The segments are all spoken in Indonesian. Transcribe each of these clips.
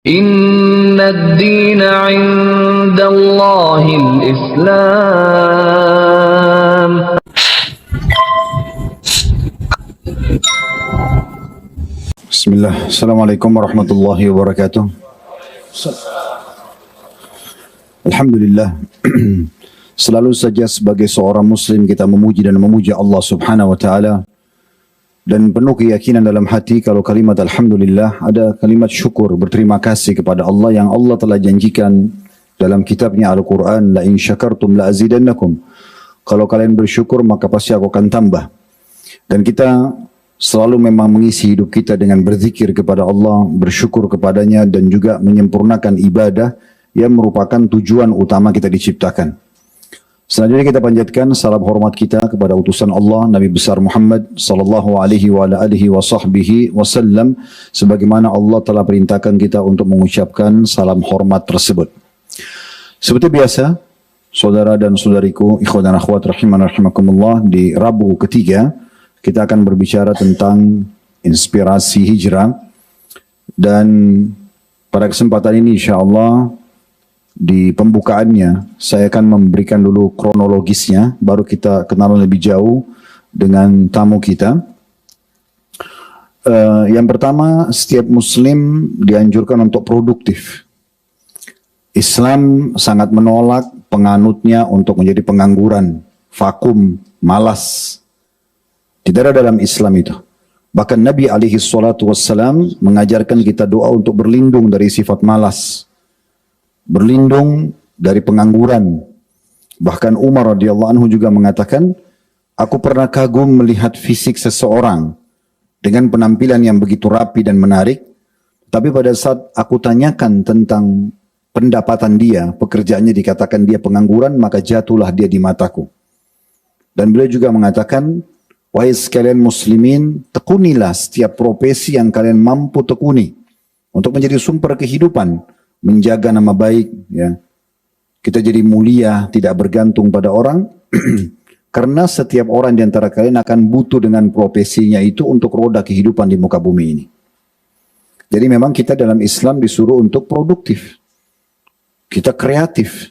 Inna ad-dina 'inda Allahil Islam. Bismillah. Assalamualaikum warahmatullahi wabarakatuh. Alhamdulillah. Selalu saja sebagai seorang muslim kita memuji dan memuja Allah subhanahu wa ta'ala. Dan penuh keyakinan dalam hati kalau kalimat Alhamdulillah ada kalimat syukur, berterima kasih kepada Allah yang Allah telah janjikan dalam kitabnya Al-Quran. La in syakartum la azidannakum. Kalau kalian bersyukur maka pasti aku akan tambah. Dan kita selalu memang mengisi hidup kita dengan berzikir kepada Allah, bersyukur kepadanya dan juga menyempurnakan ibadah yang merupakan tujuan utama kita diciptakan. Selanjutnya kita panjatkan salam hormat kita kepada utusan Allah Nabi besar Muhammad sallallahu alaihi wa alihi wa sahbihi wasallam sebagaimana Allah telah perintahkan kita untuk mengucapkan salam hormat tersebut. Seperti biasa, saudara dan saudariku, ikhwan dan akhwat rahiman rahimakumullah, di Rabu ketiga kita akan berbicara tentang inspirasi hijrah, dan pada kesempatan ini insyaallah di pembukaannya saya akan memberikan dulu kronologisnya, baru kita kenal lebih jauh dengan tamu kita. Yang pertama, setiap muslim dianjurkan untuk produktif. Islam sangat menolak penganutnya untuk menjadi pengangguran, vakum, malas. Tidak ada dalam Islam itu. Bahkan Nabi alaihi salatu wassalam mengajarkan kita doa untuk berlindung dari sifat malas, berlindung dari pengangguran. Bahkan Umar radhiyallahu anhu juga mengatakan, aku pernah kagum melihat fisik seseorang dengan penampilan yang begitu rapi dan menarik, tapi pada saat aku tanyakan tentang pendapatan dia, pekerjaannya, dikatakan dia pengangguran, maka jatuhlah dia di mataku. Dan beliau juga mengatakan, wahai sekalian muslimin, tekunilah setiap profesi yang kalian mampu tekuni untuk menjadi sumber kehidupan, menjaga nama baik, ya. Kita jadi mulia, tidak bergantung pada orang, karena setiap orang di antara kalian akan butuh dengan profesinya itu untuk roda kehidupan di muka bumi ini. Jadi memang kita dalam Islam disuruh untuk produktif, kita kreatif,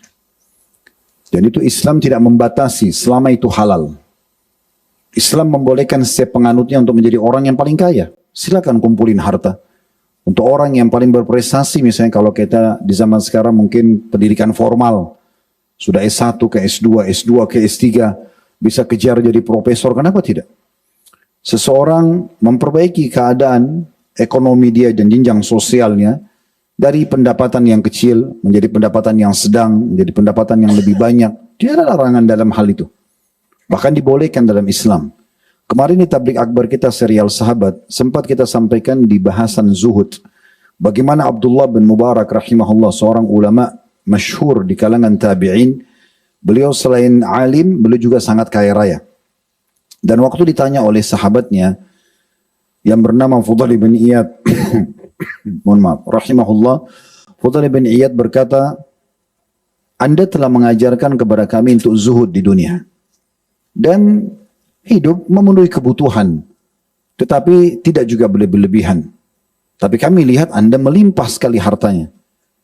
dan itu Islam tidak membatasi selama itu halal. Islam membolehkan setiap penganutnya untuk menjadi orang yang paling kaya. Silakan kumpulin harta. Untuk orang yang paling berprestasi, misalnya kalau kita di zaman sekarang mungkin pendidikan formal, sudah S1 ke S2, S2 ke S3, bisa kejar jadi profesor, kenapa tidak? Seseorang memperbaiki keadaan ekonomi dia dan jenjang sosialnya, dari pendapatan yang kecil menjadi pendapatan yang sedang, menjadi pendapatan yang lebih banyak. Tidak ada larangan dalam hal itu. Bahkan dibolehkan dalam Islam. Kemarin di tablik akbar kita serial sahabat, sempat kita sampaikan di bahasan zuhud. Bagaimana Abdullah bin Mubarak rahimahullah, seorang ulama masyhur di kalangan tabi'in. Beliau selain alim, beliau juga sangat kaya raya. Dan waktu ditanya oleh sahabatnya yang bernama Fudail bin Iyad, mohon maaf, rahimahullah, Fudail bin Iyad berkata, Anda telah mengajarkan kepada kami untuk zuhud di dunia. Dan hidup memenuhi kebutuhan, tetapi tidak juga berlebihan. Tapi kami lihat Anda melimpah sekali hartanya.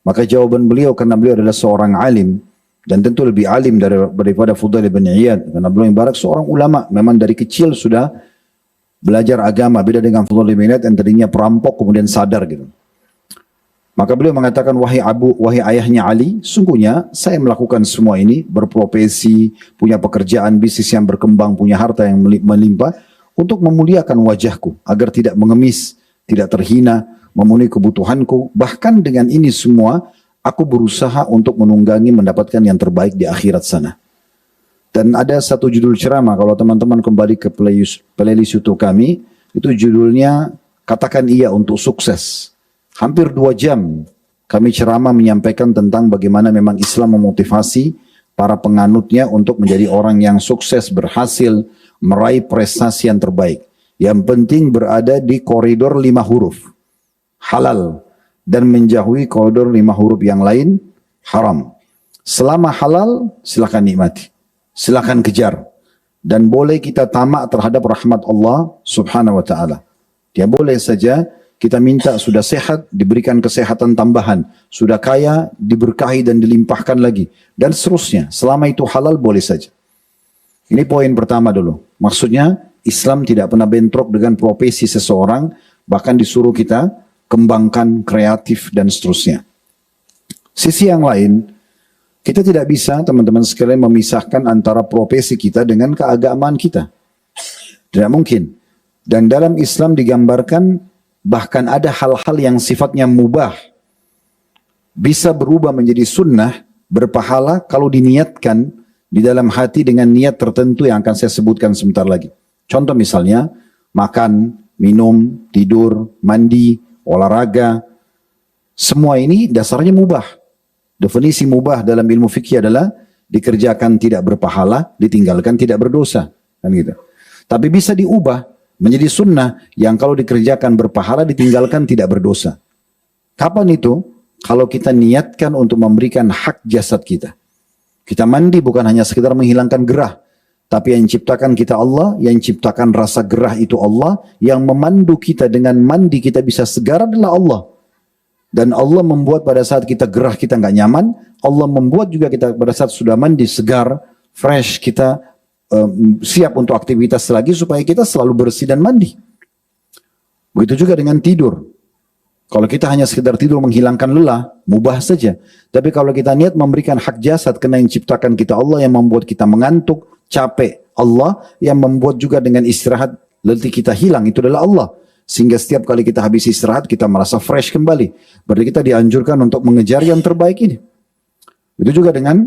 Maka jawaban beliau, karena beliau adalah seorang alim, dan tentu lebih alim daripada Fudail bin Iyad, karena beliau ibarat seorang ulama, memang dari kecil sudah belajar agama, beda dengan Fudail bin Iyad yang tadinya perampok kemudian sadar gitu. Maka beliau mengatakan, wahai ayahnya Ali, sungguhnya saya melakukan semua ini, berprofesi, punya pekerjaan, bisnis yang berkembang, punya harta yang melimpah, untuk memuliakan wajahku, agar tidak mengemis, tidak terhina, memenuhi kebutuhanku. Bahkan dengan ini semua, aku berusaha untuk menunggangi mendapatkan yang terbaik di akhirat sana. Dan ada satu judul ceramah, kalau teman-teman kembali ke playlist YouTube kami, itu judulnya, Katakan Iya Untuk Sukses. Hampir 2 jam kami ceramah menyampaikan tentang bagaimana memang Islam memotivasi para penganutnya untuk menjadi orang yang sukses, berhasil, meraih prestasi yang terbaik. Yang penting berada di koridor 5 huruf, halal, dan menjauhi koridor 5 huruf yang lain, haram. Selama halal, silakan nikmati, silakan kejar. Dan boleh kita tamak terhadap rahmat Allah subhanahu wa ta'ala. Dia boleh saja kita minta sudah sehat, diberikan kesehatan tambahan. Sudah kaya, diberkahi dan dilimpahkan lagi. Dan seterusnya. Selama itu halal, boleh saja. Ini poin pertama dulu. Maksudnya, Islam tidak pernah bentrok dengan profesi seseorang, bahkan disuruh kita kembangkan, kreatif, dan seterusnya. Sisi yang lain, kita tidak bisa, teman-teman sekalian, memisahkan antara profesi kita dengan keagamaan kita. Tidak mungkin. Dan dalam Islam digambarkan, bahkan ada hal-hal yang sifatnya mubah, bisa berubah menjadi sunnah, berpahala kalau diniatkan di dalam hati dengan niat tertentu yang akan saya sebutkan sebentar lagi. Contoh misalnya, makan, minum, tidur, mandi, olahraga, semua ini dasarnya mubah. Definisi mubah dalam ilmu fikih adalah dikerjakan tidak berpahala, ditinggalkan tidak berdosa. Kan gitu. Tapi bisa diubah menjadi sunnah yang kalau dikerjakan berpahala, ditinggalkan tidak berdosa. Kapan itu? Kalau kita niatkan untuk memberikan hak jasad kita. Kita mandi bukan hanya sekedar menghilangkan gerah, tapi yang ciptakan kita Allah, yang ciptakan rasa gerah itu Allah, yang memandu kita dengan mandi kita bisa segar adalah Allah. Dan Allah membuat pada saat kita gerah kita nggak nyaman, Allah membuat juga kita pada saat sudah mandi segar, fresh, kita siap untuk aktivitas lagi supaya kita selalu bersih dan mandi. Begitu juga dengan tidur. Kalau kita hanya sekedar tidur menghilangkan lelah, mubah saja. Tapi kalau kita niat memberikan hak jasad, karena yang ciptakan kita Allah, yang membuat kita mengantuk, capek, Allah, yang membuat juga dengan istirahat letih kita hilang, itu adalah Allah. Sehingga setiap kali kita habis istirahat, kita merasa fresh kembali. Berarti kita dianjurkan untuk mengejar yang terbaik ini. Itu juga dengan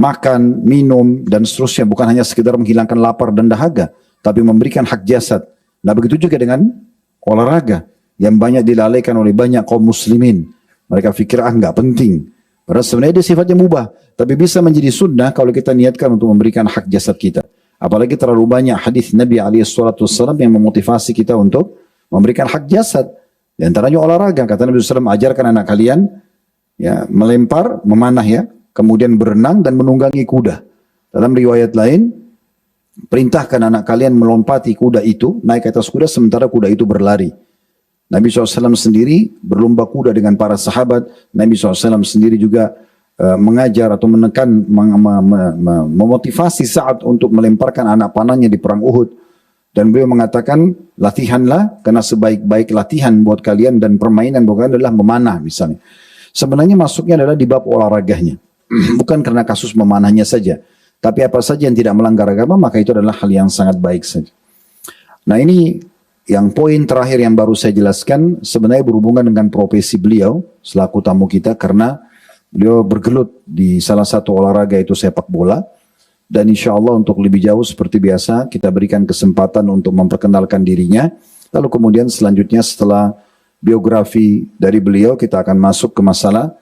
makan, minum, dan seterusnya. Bukan hanya sekedar menghilangkan lapar dan dahaga, tapi memberikan hak jasad. Nah begitu juga dengan olahraga, yang banyak dilalaikan oleh banyak kaum muslimin. Mereka fikir, nggak penting. Padahal sebenarnya dia sifatnya mubah, tapi bisa menjadi sunnah kalau kita niatkan untuk memberikan hak jasad kita. Apalagi terlalu banyak hadis Nabi SAW yang memotivasi kita untuk memberikan hak jasad. Di antaranya olahraga. Kata Nabi SAW, ajarkan anak kalian ya melempar, memanah ya, kemudian berenang dan menunggangi kuda. Dalam riwayat lain, perintahkan anak kalian melompati kuda itu, naik ke atas kuda sementara kuda itu berlari. Nabi SAW sendiri berlomba kuda dengan para sahabat. Nabi SAW sendiri juga mengajar atau menekan, memotivasi Sa'ad untuk melemparkan anak panahnya di perang Uhud. Dan beliau mengatakan, latihanlah, karena sebaik-baik latihan buat kalian dan permainan buat kalian adalah memanah misalnya. Sebenarnya masuknya adalah di bab olahraganya. Bukan karena kasus memanahnya saja. Tapi apa saja yang tidak melanggar agama, maka itu adalah hal yang sangat baik saja. Nah ini yang poin terakhir yang baru saya jelaskan, sebenarnya berhubungan dengan profesi beliau selaku tamu kita, karena beliau bergelut di salah satu olahraga itu sepak bola. Dan insya Allah untuk lebih jauh seperti biasa, kita berikan kesempatan untuk memperkenalkan dirinya. Lalu kemudian selanjutnya setelah biografi dari beliau, kita akan masuk ke masalah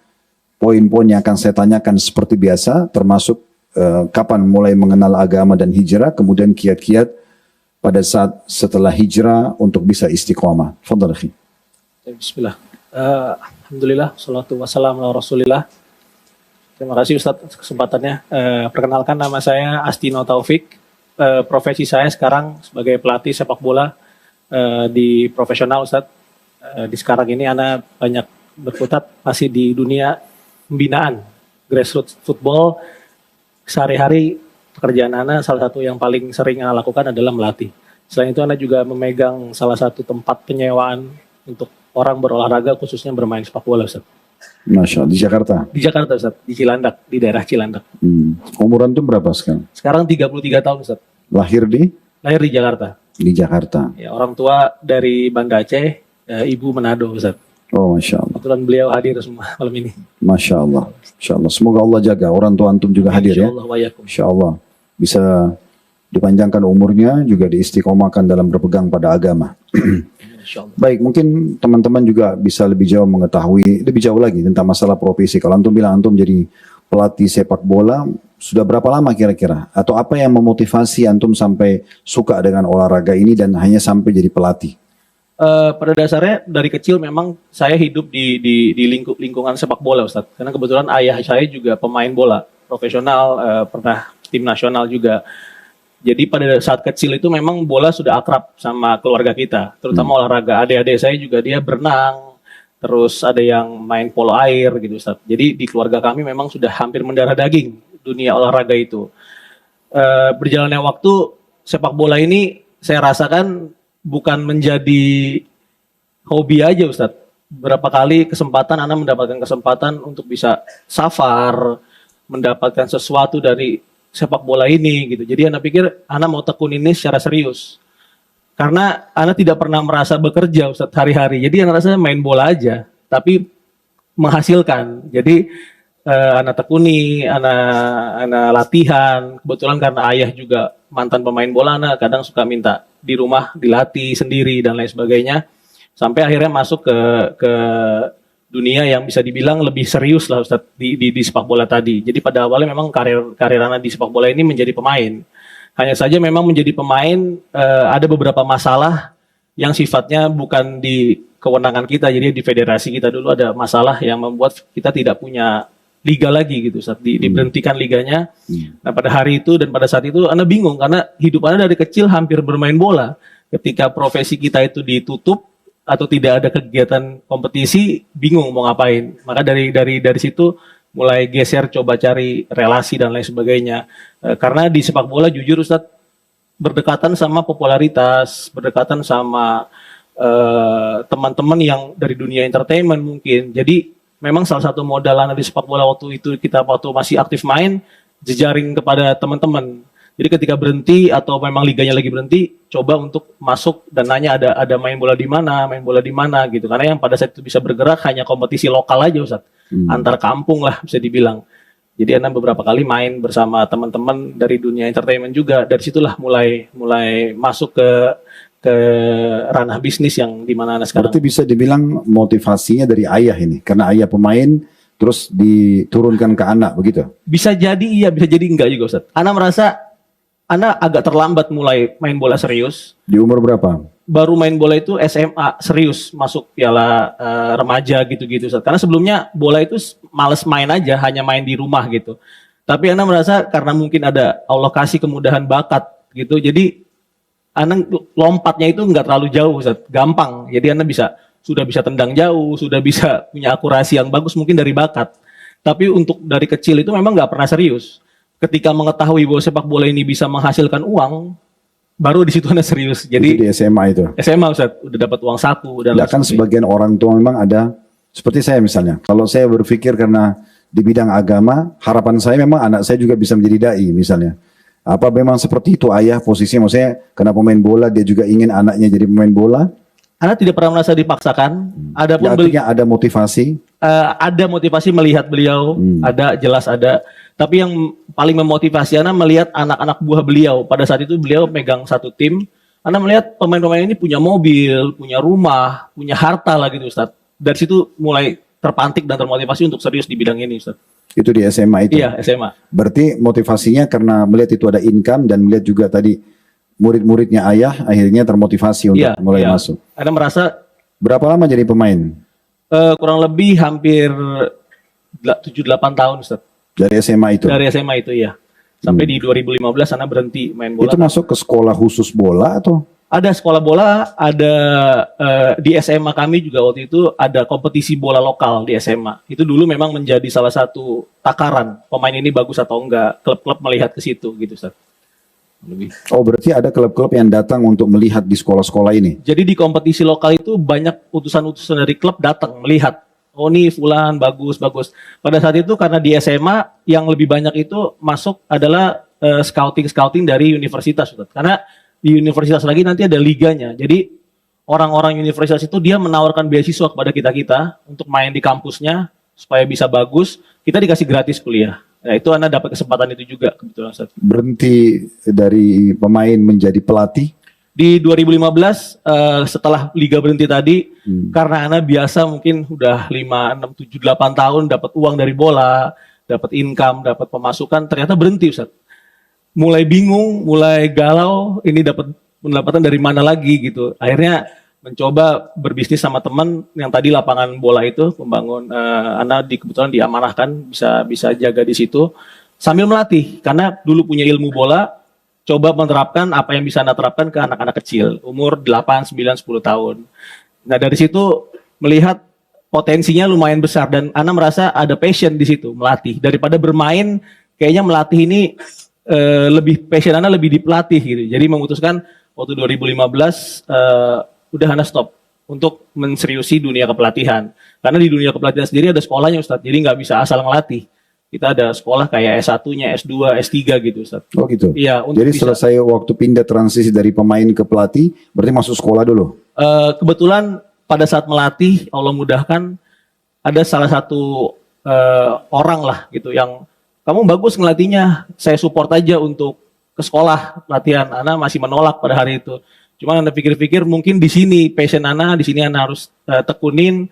poin-poin yang akan saya tanyakan seperti biasa, termasuk kapan mulai mengenal agama dan hijrah, kemudian kiat-kiat pada saat setelah hijrah untuk bisa istiqomah. Fadhal akhi. Bismillah. Alhamdulillah, salatu wassalamu ala rasulillah. Terima kasih Ustaz atas kesempatannya. Perkenalkan, nama saya Astino Taufik. Profesi saya sekarang sebagai pelatih sepak bola di profesional Ustaz. Di sekarang ini Ana banyak berkutat masih di dunia pembinaan grassroots football. Sehari-hari pekerjaan Ana salah satu yang paling sering Ana lakukan adalah melatih. Selain itu Ana juga memegang salah satu tempat penyewaan untuk orang berolahraga khususnya bermain sepak bola Ustaz. Masya Allah, di Jakarta? Di Jakarta Ustaz, di Cilandak, di daerah Cilandak. Umuran itu berapa sekarang? Sekarang 33 tahun Ustaz. Lahir di? Lahir di Jakarta. Di Jakarta. Ya, orang tua dari Banda Aceh, ibu Manado Ustaz. Oh Masya Allah. Kebetulan beliau hadir semua malam ini. Masya Allah. Masya Allah. Semoga Allah jaga orang tua antum juga hadir ya. Insya Allah. Bisa dipanjangkan umurnya, juga diistiqomahkan dalam berpegang pada agama. Baik, mungkin teman-teman juga bisa lebih jauh mengetahui, lebih jauh lagi tentang masalah profesi. Kalau antum bilang antum jadi pelatih sepak bola, sudah berapa lama kira-kira? Atau apa yang memotivasi antum sampai suka dengan olahraga ini dan hanya sampai jadi pelatih? Pada dasarnya dari kecil memang saya hidup di lingkungan sepak bola Ustaz. Karena kebetulan ayah saya juga pemain bola profesional, pernah tim nasional juga. Jadi pada saat kecil itu memang bola sudah akrab sama keluarga kita, terutama olahraga. Adik-adik saya juga dia berenang, terus ada yang main polo air gitu Ustaz. Jadi di keluarga kami memang sudah hampir mendarah daging dunia olahraga itu. Berjalannya waktu, sepak bola ini saya rasakan bukan menjadi hobi aja Ustaz. Berapa kali kesempatan Ana mendapatkan kesempatan untuk bisa safar, mendapatkan sesuatu dari sepak bola ini gitu. Jadi Ana pikir Ana mau tekun ini secara serius. Karena Ana tidak pernah merasa bekerja Ustaz hari-hari. Jadi Ana rasa main bola aja, tapi menghasilkan. Jadi Ana tekuni, Ana latihan. Kebetulan karena ayah juga mantan pemain bola, Ana kadang suka minta di rumah dilatih sendiri dan lain sebagainya. Sampai akhirnya masuk ke dunia yang bisa dibilang lebih serius lah Ustaz di sepak bola tadi. Jadi pada awalnya memang karir Ana di sepak bola ini menjadi pemain. Hanya saja memang menjadi pemain ada beberapa masalah yang sifatnya bukan di kewenangan kita. Jadi di federasi kita dulu ada masalah yang membuat kita tidak punya liga lagi gitu Ustaz. Diberhentikan liganya. Nah pada hari itu dan pada saat itu Ana bingung karena hidup Ana dari kecil hampir bermain bola. Ketika profesi kita itu ditutup atau tidak ada kegiatan kompetisi, bingung mau ngapain. Maka dari situ mulai geser coba cari relasi dan lain sebagainya. Karena di sepak bola jujur Ustadz berdekatan sama popularitas, berdekatan sama teman-teman yang dari dunia entertainment mungkin. Jadi memang salah satu modal Ana di sepak bola waktu itu kita waktu masih aktif main, jejaring kepada teman-teman. Jadi ketika berhenti atau memang liganya lagi berhenti, coba untuk masuk dan nanya ada main bola di mana gitu. Karena yang pada saat itu bisa bergerak hanya kompetisi lokal aja Ustaz. Antar kampung lah bisa dibilang. Jadi Ana beberapa kali main bersama teman-teman dari dunia entertainment juga. Dari situlah mulai masuk ke ranah bisnis yang di mana Ana sekarang. Berarti bisa dibilang motivasinya dari ayah ini. Karena ayah pemain terus diturunkan ke anak begitu? Bisa jadi iya, bisa jadi enggak juga Ustaz. Ana merasa Ana agak terlambat mulai main bola serius. Di umur berapa? Baru main bola itu SMA serius, masuk piala remaja gitu-gitu. Karena sebelumnya bola itu males main aja, hanya main di rumah gitu. Tapi Ana merasa karena mungkin ada Allah kasih kemudahan bakat gitu, jadi Ana lompatnya itu nggak terlalu jauh, Ustaz. Gampang. Jadi Ana sudah bisa tendang jauh, sudah bisa punya akurasi yang bagus mungkin dari bakat. Tapi untuk dari kecil itu memang nggak pernah serius. Ketika mengetahui bahwa sepak bola ini bisa menghasilkan uang, baru di situ Ana serius. Jadi itu di SMA itu. SMA Ustaz, udah dapat uang saku dan Ya kan sebagian orang tua memang ada seperti saya misalnya. Kalau saya berpikir karena di bidang agama, harapan saya memang anak saya juga bisa menjadi dai misalnya. Apa memang seperti itu ayah posisinya? Maksudnya karena pemain bola dia juga ingin anaknya jadi pemain bola? Ana tidak pernah merasa dipaksakan. Adapun Artinya ada motivasi. Ada motivasi melihat beliau, ada jelas ada. Tapi yang paling memotivasi Ana melihat anak-anak buah beliau. Pada saat itu beliau megang satu tim. Ana melihat pemain-pemain ini punya mobil, punya rumah, punya harta lah gitu Ustaz. Dari situ mulai terpantik dan termotivasi untuk serius di bidang ini Ustaz. Itu di SMA itu? Iya, SMA. Berarti motivasinya karena melihat itu ada income dan melihat juga tadi murid-muridnya ayah akhirnya termotivasi untuk mulai masuk. Ana merasa berapa lama jadi pemain? Kurang lebih hampir 7-8 tahun Ustaz. Dari SMA itu? Dari SMA itu ya. Sampai di 2015 Ana berhenti main bola. Itu masuk ke sekolah khusus bola atau? Ada sekolah bola, ada di SMA kami juga waktu itu ada kompetisi bola lokal di SMA. Itu dulu memang menjadi salah satu takaran pemain ini bagus atau enggak. Klub-klub melihat ke situ gitu Ustaz. Lebih. Oh berarti ada klub-klub yang datang untuk melihat di sekolah-sekolah ini? Jadi di kompetisi lokal itu banyak utusan-utusan dari klub datang melihat. Oh nih fulan bagus. Pada saat itu karena di SMA yang lebih banyak itu masuk adalah scouting dari universitas. Karena di universitas lagi nanti ada liganya. Jadi orang-orang universitas itu dia menawarkan beasiswa kepada kita untuk main di kampusnya supaya bisa bagus. Kita dikasih gratis kuliah. Nah itu Anda dapat kesempatan itu juga kebetulan Ustaz. Berhenti dari pemain menjadi pelatih? Di 2015 setelah liga berhenti tadi karena Ana biasa mungkin udah 5, 6, 7, 8 tahun dapat uang dari bola, dapat income, dapat pemasukan, ternyata berhenti Ustaz. Mulai bingung, mulai galau, ini dapat pendapatan dari mana lagi gitu. Akhirnya mencoba berbisnis sama teman yang tadi lapangan bola itu membangun Ana kebetulan diamanahkan bisa jaga di situ sambil melatih karena dulu punya ilmu bola. coba menerapkan apa yang bisa Anda terapkan ke anak-anak kecil, umur 8, 9, 10 tahun. Nah, dari situ melihat potensinya lumayan besar dan Ana merasa ada passion di situ melatih daripada bermain. Kayaknya melatih ini lebih passion Ana lebih di pelatih gitu. Jadi memutuskan waktu 2015 udah Ana stop untuk menseriusi dunia kepelatihan. Karena di dunia kepelatihan sendiri ada sekolahnya Ustadz. Jadi nggak bisa asal ngelatih. Kita ada sekolah kayak S1-nya, S2, S3 gitu Ustaz. Oh gitu. Iya, Jadi selesai waktu pindah transisi dari pemain ke pelatih, berarti masuk sekolah dulu. Kebetulan pada saat melatih Allah mudahkan ada salah satu orang lah gitu yang kamu bagus ngelatihnya, saya support aja untuk ke sekolah latihan. Ana masih menolak pada hari itu. Cuma Ana pikir-pikir mungkin di sini passion Ana, di sini Ana harus tekunin.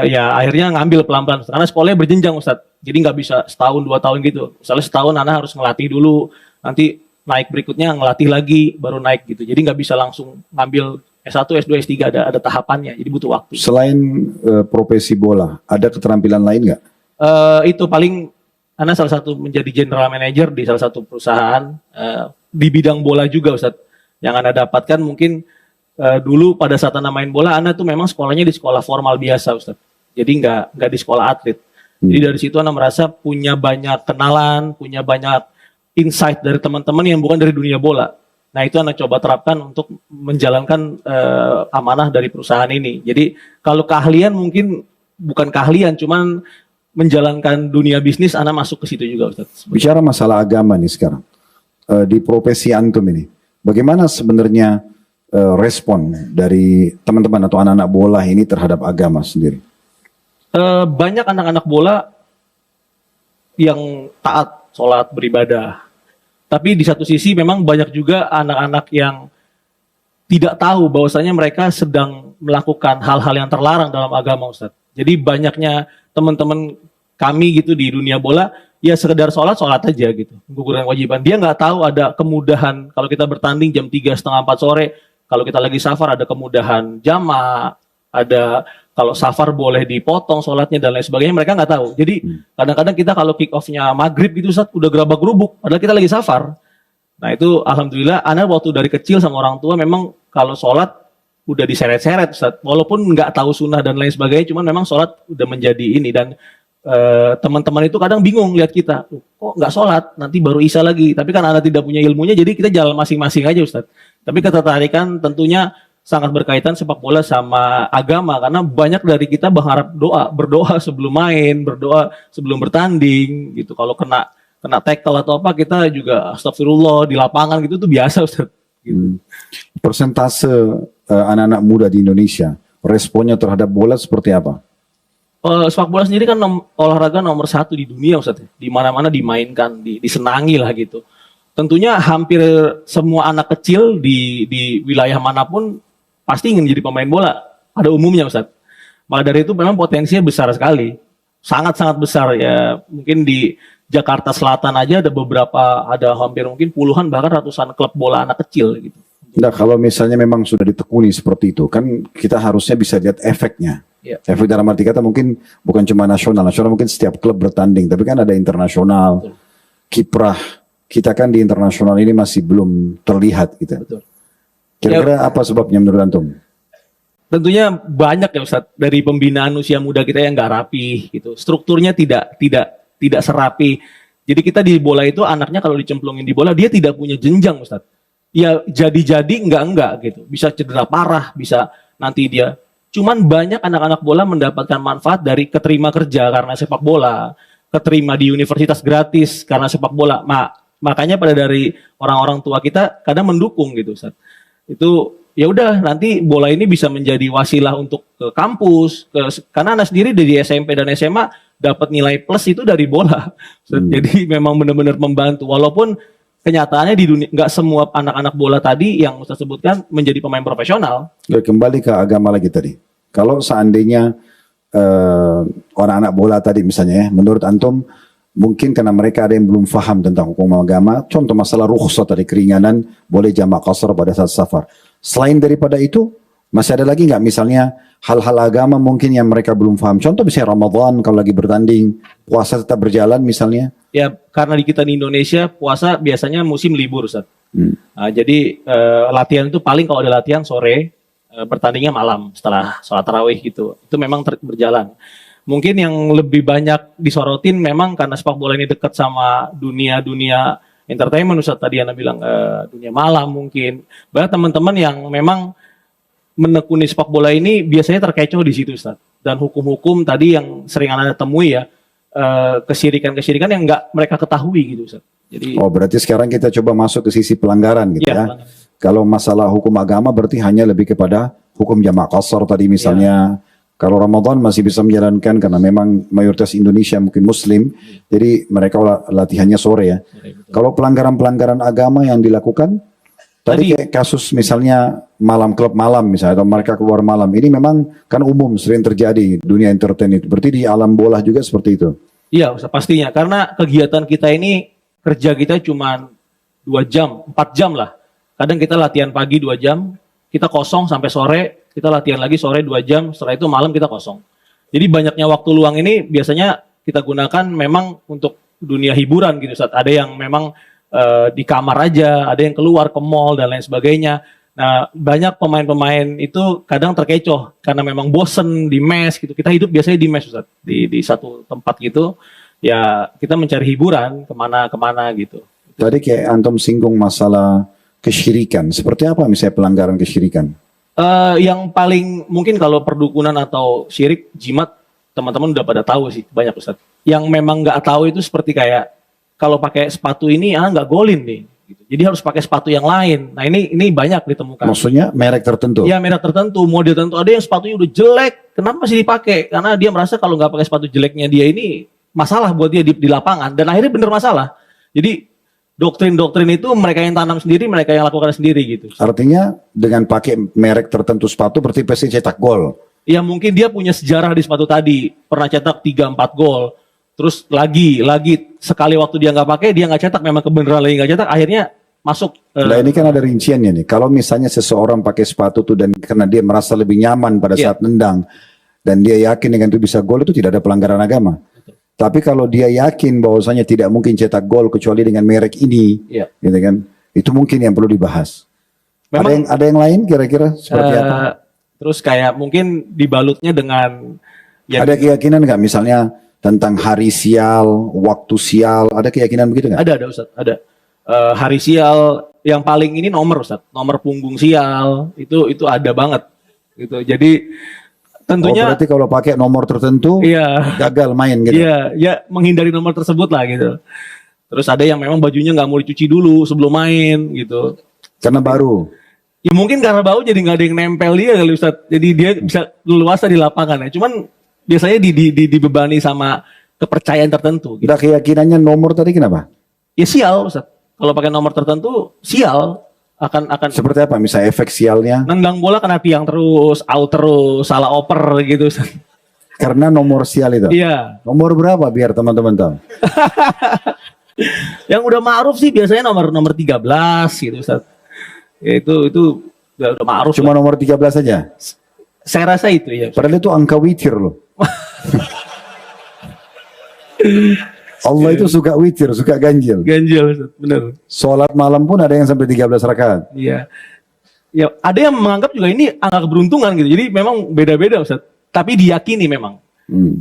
Ya akhirnya ngambil pelan-pelan karena sekolahnya berjenjang Ustadz. Jadi nggak bisa setahun 2 tahun gitu. Misalnya setahun Ana harus ngelatih dulu, nanti naik berikutnya ngelatih lagi baru naik gitu. Jadi nggak bisa langsung ngambil S1, S2, S3 ada tahapannya. Jadi butuh waktu. Selain profesi bola, ada keterampilan lain nggak? Itu paling Ana salah satu menjadi general manager di salah satu perusahaan di bidang bola juga Ustadz. Yang Ana dapatkan mungkin dulu pada saat Ana main bola, Ana tuh memang sekolahnya di sekolah formal biasa Ustadz. Jadi nggak di sekolah atlet. Jadi dari situ Ana merasa punya banyak kenalan, punya banyak insight dari teman-teman yang bukan dari dunia bola. Nah itu Ana coba terapkan untuk menjalankan amanah dari perusahaan ini. Jadi kalau keahlian mungkin bukan keahlian, cuman menjalankan dunia bisnis Ana masuk ke situ juga Ustaz. Bicara masalah agama nih sekarang, di profesi antum ini, bagaimana sebenarnya respon dari teman-teman atau anak-anak bola ini terhadap agama sendiri? Banyak anak-anak bola yang taat, sholat, beribadah. Tapi di satu sisi memang banyak juga anak-anak yang tidak tahu bahwasanya mereka sedang melakukan hal-hal yang terlarang dalam agama Ustaz. Jadi banyaknya teman-teman kami gitu di dunia bola, ya sekedar sholat aja gitu, menggugurkan kewajiban. Dia nggak tahu ada kemudahan kalau kita bertanding jam 3, setengah 4 sore, kalau kita lagi safar ada kemudahan jamaah, ada kalau safar boleh dipotong sholatnya dan lain sebagainya, mereka nggak tahu. Jadi kadang-kadang kita kalau kick off-nya maghrib gitu Ustaz, udah gerabak gerubuk, padahal kita lagi safar. Nah itu alhamdulillah, Ana waktu dari kecil sama orang tua memang kalau sholat udah diseret-seret Ustaz. Walaupun nggak tahu sunnah dan lain sebagainya, cuman memang sholat udah menjadi ini. Dan teman-teman itu kadang bingung lihat kita, kok nggak sholat, nanti baru isya lagi. Tapi kan Ana tidak punya ilmunya, jadi kita jalan masing-masing aja Ustaz. Tapi ketertarikan tentunya sangat berkaitan sepak bola sama agama, karena banyak dari kita berharap berdoa sebelum main, berdoa sebelum bertanding gitu. Kalau kena tackle atau apa, kita juga astagfirullah di lapangan gitu tuh biasa Ustaz. Gitu. Persentase anak-anak muda di Indonesia responnya terhadap bola seperti apa? Sepak bola sendiri kan olahraga nomor 1 di dunia Ustaz. Di mana-mana dimainkan, disenangi lah gitu. Tentunya hampir semua anak kecil di wilayah manapun pasti ingin jadi pemain bola pada umumnya Ustaz. Maka dari itu memang potensinya besar sekali. Sangat-sangat besar ya. Mungkin di Jakarta Selatan aja ada hampir mungkin puluhan bahkan ratusan klub bola anak kecil gitu. Nah, kalau misalnya memang sudah ditekuni seperti itu, kan kita harusnya bisa lihat efeknya. Ya. Efek dalam arti kata mungkin bukan cuma nasional mungkin setiap klub bertanding, tapi kan ada internasional. Betul. Kiprah kita kan di internasional ini masih belum terlihat gitu. Betul. Kira-kira apa sebabnya menurut antum? Tentunya banyak ya Ustaz, dari pembinaan usia muda kita yang nggak rapi gitu. Strukturnya tidak serapi. Jadi kita di bola itu anaknya kalau dicemplungin di bola dia tidak punya jenjang Ustaz. Ya jadi enggak gitu. Bisa cedera parah, bisa nanti dia. Cuman banyak anak-anak bola mendapatkan manfaat dari keterima kerja karena sepak bola, keterima di universitas gratis karena sepak bola. Makanya pada dari orang-orang tua kita kadang mendukung gitu Ustaz. Itu ya udah nanti bola ini bisa menjadi wasilah untuk ke kampus, karena anak sendiri dari SMP dan SMA dapat nilai plus itu dari bola. Jadi memang benar-benar membantu. Walaupun kenyataannya di dunia nggak semua anak-anak bola tadi yang Ustaz sebutkan menjadi pemain profesional. Kembali ke agama lagi tadi. Kalau seandainya orang anak bola tadi misalnya ya, menurut antum mungkin karena mereka ada yang belum paham tentang hukum agama, contoh masalah rukhsah tadi, keringanan boleh jamak qasar pada saat safar. Selain daripada itu, masih ada lagi nggak misalnya hal-hal agama mungkin yang mereka belum paham? Contoh misalnya Ramadan kalau lagi bertanding, puasa tetap berjalan misalnya. ya karena di kita di Indonesia puasa biasanya musim libur Ustaz. Nah, jadi latihan itu paling kalau ada latihan sore, pertandingannya malam setelah sholat tarawih gitu. Itu memang berjalan. Mungkin yang lebih banyak disorotin memang karena sepak bola ini dekat sama dunia entertainment Ustaz, tadi Anda bilang dunia malam mungkin. Banyak teman-teman yang memang menekuni sepak bola ini biasanya terkecoh di situ Ustaz. Dan hukum-hukum tadi yang sering Anda temui ya, kesyirikan-kesyirikan yang nggak mereka ketahui gitu Ustaz. Jadi, berarti sekarang kita coba masuk ke sisi pelanggaran gitu ya. pelanggaran. Kalau masalah hukum agama berarti hanya lebih kepada hukum jamak qasar tadi misalnya. Kalau Ramadan masih bisa menjalankan karena memang mayoritas Indonesia mungkin Muslim, jadi mereka latihannya sore ya. Kalau pelanggaran-pelanggaran agama yang dilakukan, tadi kayak kasus misalnya klub malam misalnya, atau mereka keluar malam, ini memang kan umum sering terjadi dunia entertain itu. Berarti di alam bola juga seperti itu? Iya Ustaz, pastinya. Karena kegiatan kita ini, kerja kita cuma 2 jam, 4 jam lah. Kadang kita latihan pagi 2 jam, kita kosong sampai sore, kita latihan lagi sore 2 jam, setelah itu malam kita kosong. Jadi banyaknya waktu luang ini biasanya kita gunakan memang untuk dunia hiburan gitu Ustaz. Ada yang memang di kamar aja, ada yang keluar ke mall dan lain sebagainya. Nah, banyak pemain-pemain itu kadang terkecoh karena memang bosen di mes gitu. Kita hidup biasanya di mes Ustaz, di satu tempat gitu. Ya kita mencari hiburan kemana-kemana gitu. Tadi kayak antum singgung masalah kesyirikan. Seperti apa misalnya pelanggaran kesyirikan? Yang paling mungkin kalau perdukunan atau syirik, jimat, teman-teman udah pada tahu sih banyak Ustaz. Yang memang nggak tahu itu seperti kayak kalau pakai sepatu ini nggak golin nih. Gitu. Jadi harus pakai sepatu yang lain. Nah ini banyak ditemukan. Maksudnya merek tertentu? Iya merek tertentu, model tertentu. Ada yang sepatunya udah jelek, kenapa masih dipakai? Karena dia merasa kalau nggak pakai sepatu jeleknya dia ini masalah buat dia di lapangan. Dan akhirnya bener masalah. Jadi doktrin-doktrin itu mereka yang tanam sendiri, mereka yang lakukan sendiri gitu. Artinya dengan pakai merek tertentu sepatu berarti pasti cetak gol. Ya mungkin dia punya sejarah di sepatu tadi, pernah cetak 3-4 gol. Terus lagi sekali waktu dia nggak pakai, dia nggak cetak, memang kebenaran lagi nggak cetak, akhirnya masuk. Nah ini kan ada rinciannya nih. Kalau misalnya seseorang pakai sepatu tuh dan karena dia merasa lebih nyaman pada saat nendang dan dia yakin dengan itu bisa gol, itu tidak ada pelanggaran agama. Tapi kalau dia yakin bahwasanya tidak mungkin cetak gol kecuali dengan merek ini, gitu kan? Itu mungkin yang perlu dibahas. Memang, ada yang lain kira-kira seperti apa? Terus kayak mungkin dibalutnya dengan ada keyakinan nggak misalnya tentang hari sial, waktu sial, ada keyakinan begitu nggak? Ada Ustaz, ada. Hari sial yang paling ini nomor Ustaz, nomor punggung sial itu ada banget gitu. Jadi tentunya berarti kalau pakai nomor tertentu gagal main gitu. Iya, ya menghindari nomor tersebut lah gitu. Terus ada yang memang bajunya nggak mau dicuci dulu sebelum main gitu. Karena baru. Ya mungkin karena bau jadi nggak ada yang nempel dia kali Ustaz. Jadi dia bisa leluasa di lapangan ya. Cuman biasanya dibebani sama kepercayaan tertentu. Gitu. Udah keyakinannya nomor tadi kenapa? Ya sial Ustaz. Kalau pakai nomor tertentu sial. Akan seperti apa misalnya efek sialnya? Nendang bola kena tiang terus, out terus, salah oper gitu. Karena nomor sial itu? Iya. Nomor berapa biar teman-teman tahu? Yang udah ma'ruf sih biasanya nomor 13 gitu Ustaz. Ya, itu udah ma'ruf. Cuma nomor 13 saja? Saya rasa itu ya. Padahal itu angka witir loh. Allah itu suka witir, suka ganjil. Ganjil, bener. Sholat malam pun ada yang sampai 13 rakaat. Iya. Ya, ada yang menganggap juga ini angka keberuntungan gitu. Jadi memang beda-beda Ustaz. Tapi diyakini memang.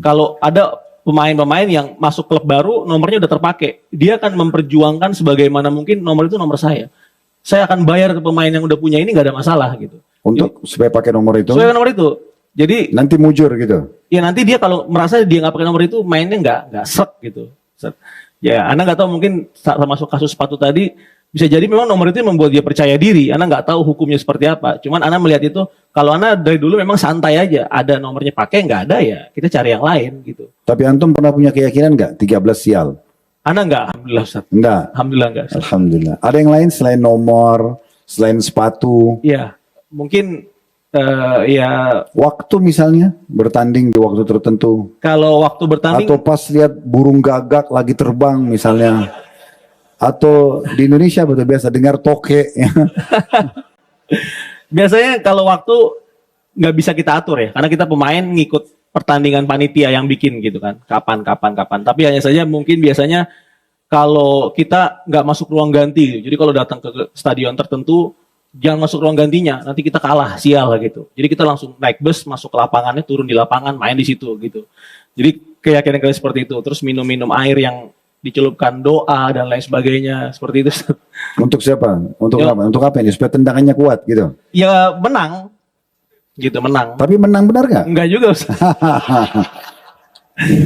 Kalau ada pemain-pemain yang masuk klub baru, nomornya udah terpakai. Dia akan memperjuangkan sebagaimana mungkin nomor itu nomor saya. Saya akan bayar ke pemain yang udah punya ini nggak ada masalah gitu. Untuk supaya pakai nomor itu? Supaya nomor itu. Jadi nanti mujur gitu. Ya nanti dia kalau merasa dia nggak pakai nomor itu mainnya nggak sek gitu. Ya, Anda nggak tahu mungkin termasuk kasus sepatu tadi bisa jadi memang nomor itu membuat dia percaya diri. Anda nggak tahu hukumnya seperti apa. Cuman Anda melihat itu kalau Anda dari dulu memang santai aja. Ada nomornya pakai nggak ada ya kita cari yang lain gitu. Tapi antum pernah punya keyakinan nggak 13 sial? Anda nggak, alhamdulillah Ustaz. Enggak. Alhamdulillah nggak. Alhamdulillah. Ada yang lain selain nomor, selain sepatu? Iya, mungkin ya waktu misalnya bertanding di waktu tertentu. Kalau waktu bertanding atau pas lihat burung gagak lagi terbang misalnya. Atau di Indonesia betul biasa dengar toke. Biasanya kalau waktu nggak bisa kita atur ya, karena kita pemain ngikut pertandingan panitia yang bikin gitu kan, kapan. Tapi hanya saja mungkin biasanya kalau kita nggak masuk ruang ganti. Jadi kalau datang ke stadion tertentu, jangan masuk ruang gantinya, nanti kita kalah, sial gitu. Jadi kita langsung naik bus, masuk ke lapangannya, turun di lapangan, main di situ gitu. Jadi keyakinan kalian seperti itu. Terus minum-minum air yang dicelupkan doa dan lain sebagainya, seperti itu. Untuk siapa? Untuk Ya. apa? Untuk apa ini? Supaya tendangannya kuat gitu. Ya menang, gitu menang. Tapi menang benar nggak? Enggak juga Ustaz.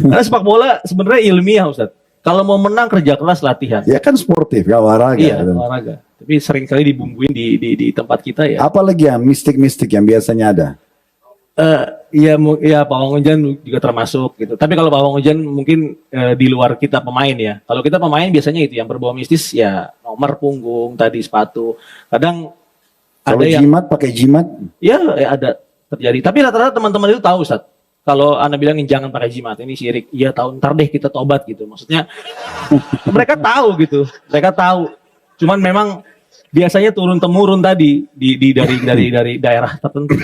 Karena sepak bola sebenarnya ilmiah Ustaz. Kalau mau menang kerja keras latihan. Ya kan sportif, ya olahraga. Iya, gitu. olahraga. Tapi sering kali dibumbuin di tempat kita ya. Apalagi yang mistik-mistik yang biasanya ada? Ya pawang hujan juga termasuk gitu. Tapi kalau pawang hujan mungkin di luar kita pemain ya. Kalau kita pemain biasanya itu yang berbau mistis ya nomor punggung, tadi sepatu. Kadang Kalau ada yang jimat pakai jimat, ya ada terjadi. Tapi rata-rata teman-teman itu tahu Ustaz. Kalau Anda bilangin jangan pakai jimat, ini syirik. Iya tahu, ntar deh kita tobat gitu. Maksudnya mereka tahu gitu. Mereka tahu. Cuman memang biasanya turun temurun tadi dari daerah tertentu.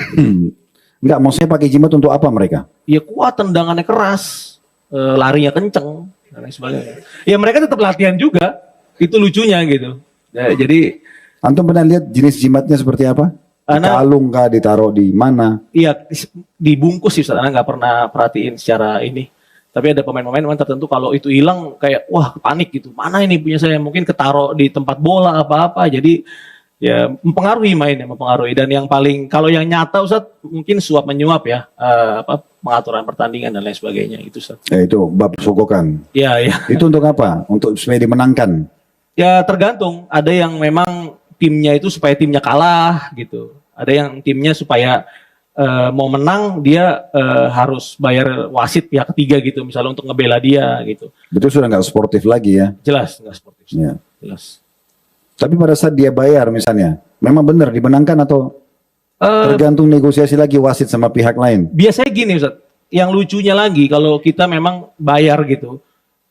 enggak, maksudnya pakai jimat untuk apa mereka? Ya kuat, tendangannya keras, larinya kenceng dan lain sebagainya. Ya mereka tetap latihan juga. Itu lucunya gitu. Ya, jadi Antum pernah lihat jenis jimatnya seperti apa? Di Anak- kalung kah, ditaruh di mana? iya dibungkus sih Ustaz. Ana nggak pernah perhatiin secara ini. Tapi ada pemain-pemain tertentu kalau itu hilang kayak wah panik gitu. Mana ini punya saya? Mungkin ketaruh di tempat bola apa-apa. Jadi ya mempengaruhi mainnya, mempengaruhi. Dan yang paling kalau yang nyata Ustaz mungkin suap menyuap ya, pengaturan pertandingan dan lain sebagainya itu Ustaz. Ya itu bab sogokan. Ya ya. Itu untuk apa? Untuk supaya dimenangkan. Ya tergantung. Ada yang memang timnya itu supaya timnya kalah gitu. Ada yang timnya supaya mau menang dia harus bayar wasit pihak ketiga gitu. Misalnya untuk ngebela dia gitu. Itu sudah nggak sportif lagi ya. Jelas nggak sportif. Ya. Jelas. Tapi pada saat dia bayar misalnya, memang benar dimenangkan atau tergantung negosiasi lagi wasit sama pihak lain? Biasanya gini Ustaz. Yang lucunya lagi kalau kita memang bayar gitu.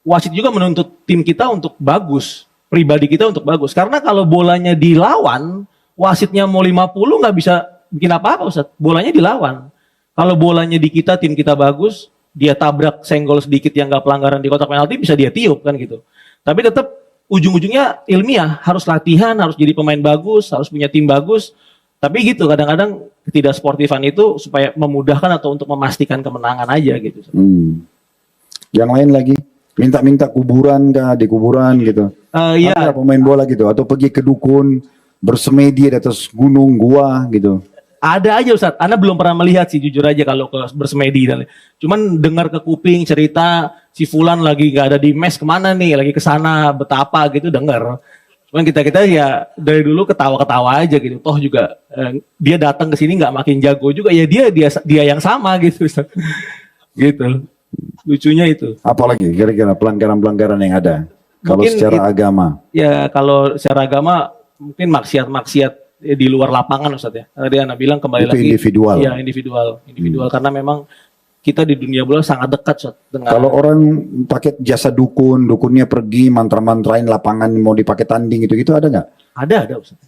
Wasit juga menuntut tim kita untuk bagus. Pribadi kita untuk bagus. Karena kalau bolanya dilawan, wasitnya mau 50 nggak bisa bikin apa-apa Ustaz. Bolanya dilawan. Kalau bolanya di kita, tim kita bagus, dia tabrak senggol sedikit yang nggak pelanggaran di kotak penalti bisa dia tiup kan gitu. Tapi tetap ujung-ujungnya ilmiah, harus latihan, harus jadi pemain bagus, harus punya tim bagus. Tapi gitu kadang-kadang ketidaksportifan itu supaya memudahkan atau untuk memastikan kemenangan aja gitu. Yang lain lagi, minta-minta kuburan kah, di kuburan gitu. Iya, Ada pemain bola gitu, atau pergi ke dukun, bersemedi di atas gunung, gua gitu. ada aja Ustaz. Anda belum pernah melihat sih jujur aja kalau ke bersemedi dan cuman dengar ke kuping cerita si Fulan lagi nggak ada di mes kemana nih, lagi ke sana betapa gitu dengar. Cuman kita ya dari dulu ketawa-ketawa aja gitu. Toh juga dia datang ke sini nggak makin jago juga ya dia yang sama gitu Ustaz. Gitu. Lucunya itu. Apalagi kira-kira pelanggaran-pelanggaran yang ada kalau Mungkin secara agama. Ya kalau secara agama mungkin maksiat-maksiat di luar lapangan Ustaz ya. Tadi Anda bilang kembali Itu lagi. individual. Iya individual karena memang kita di dunia bola sangat dekat Ustaz dengan. Kalau orang pakai jasa dukun, dukunnya pergi mantra-mantrain lapangan mau dipakai tanding gitu ada nggak? Ada Ustaz.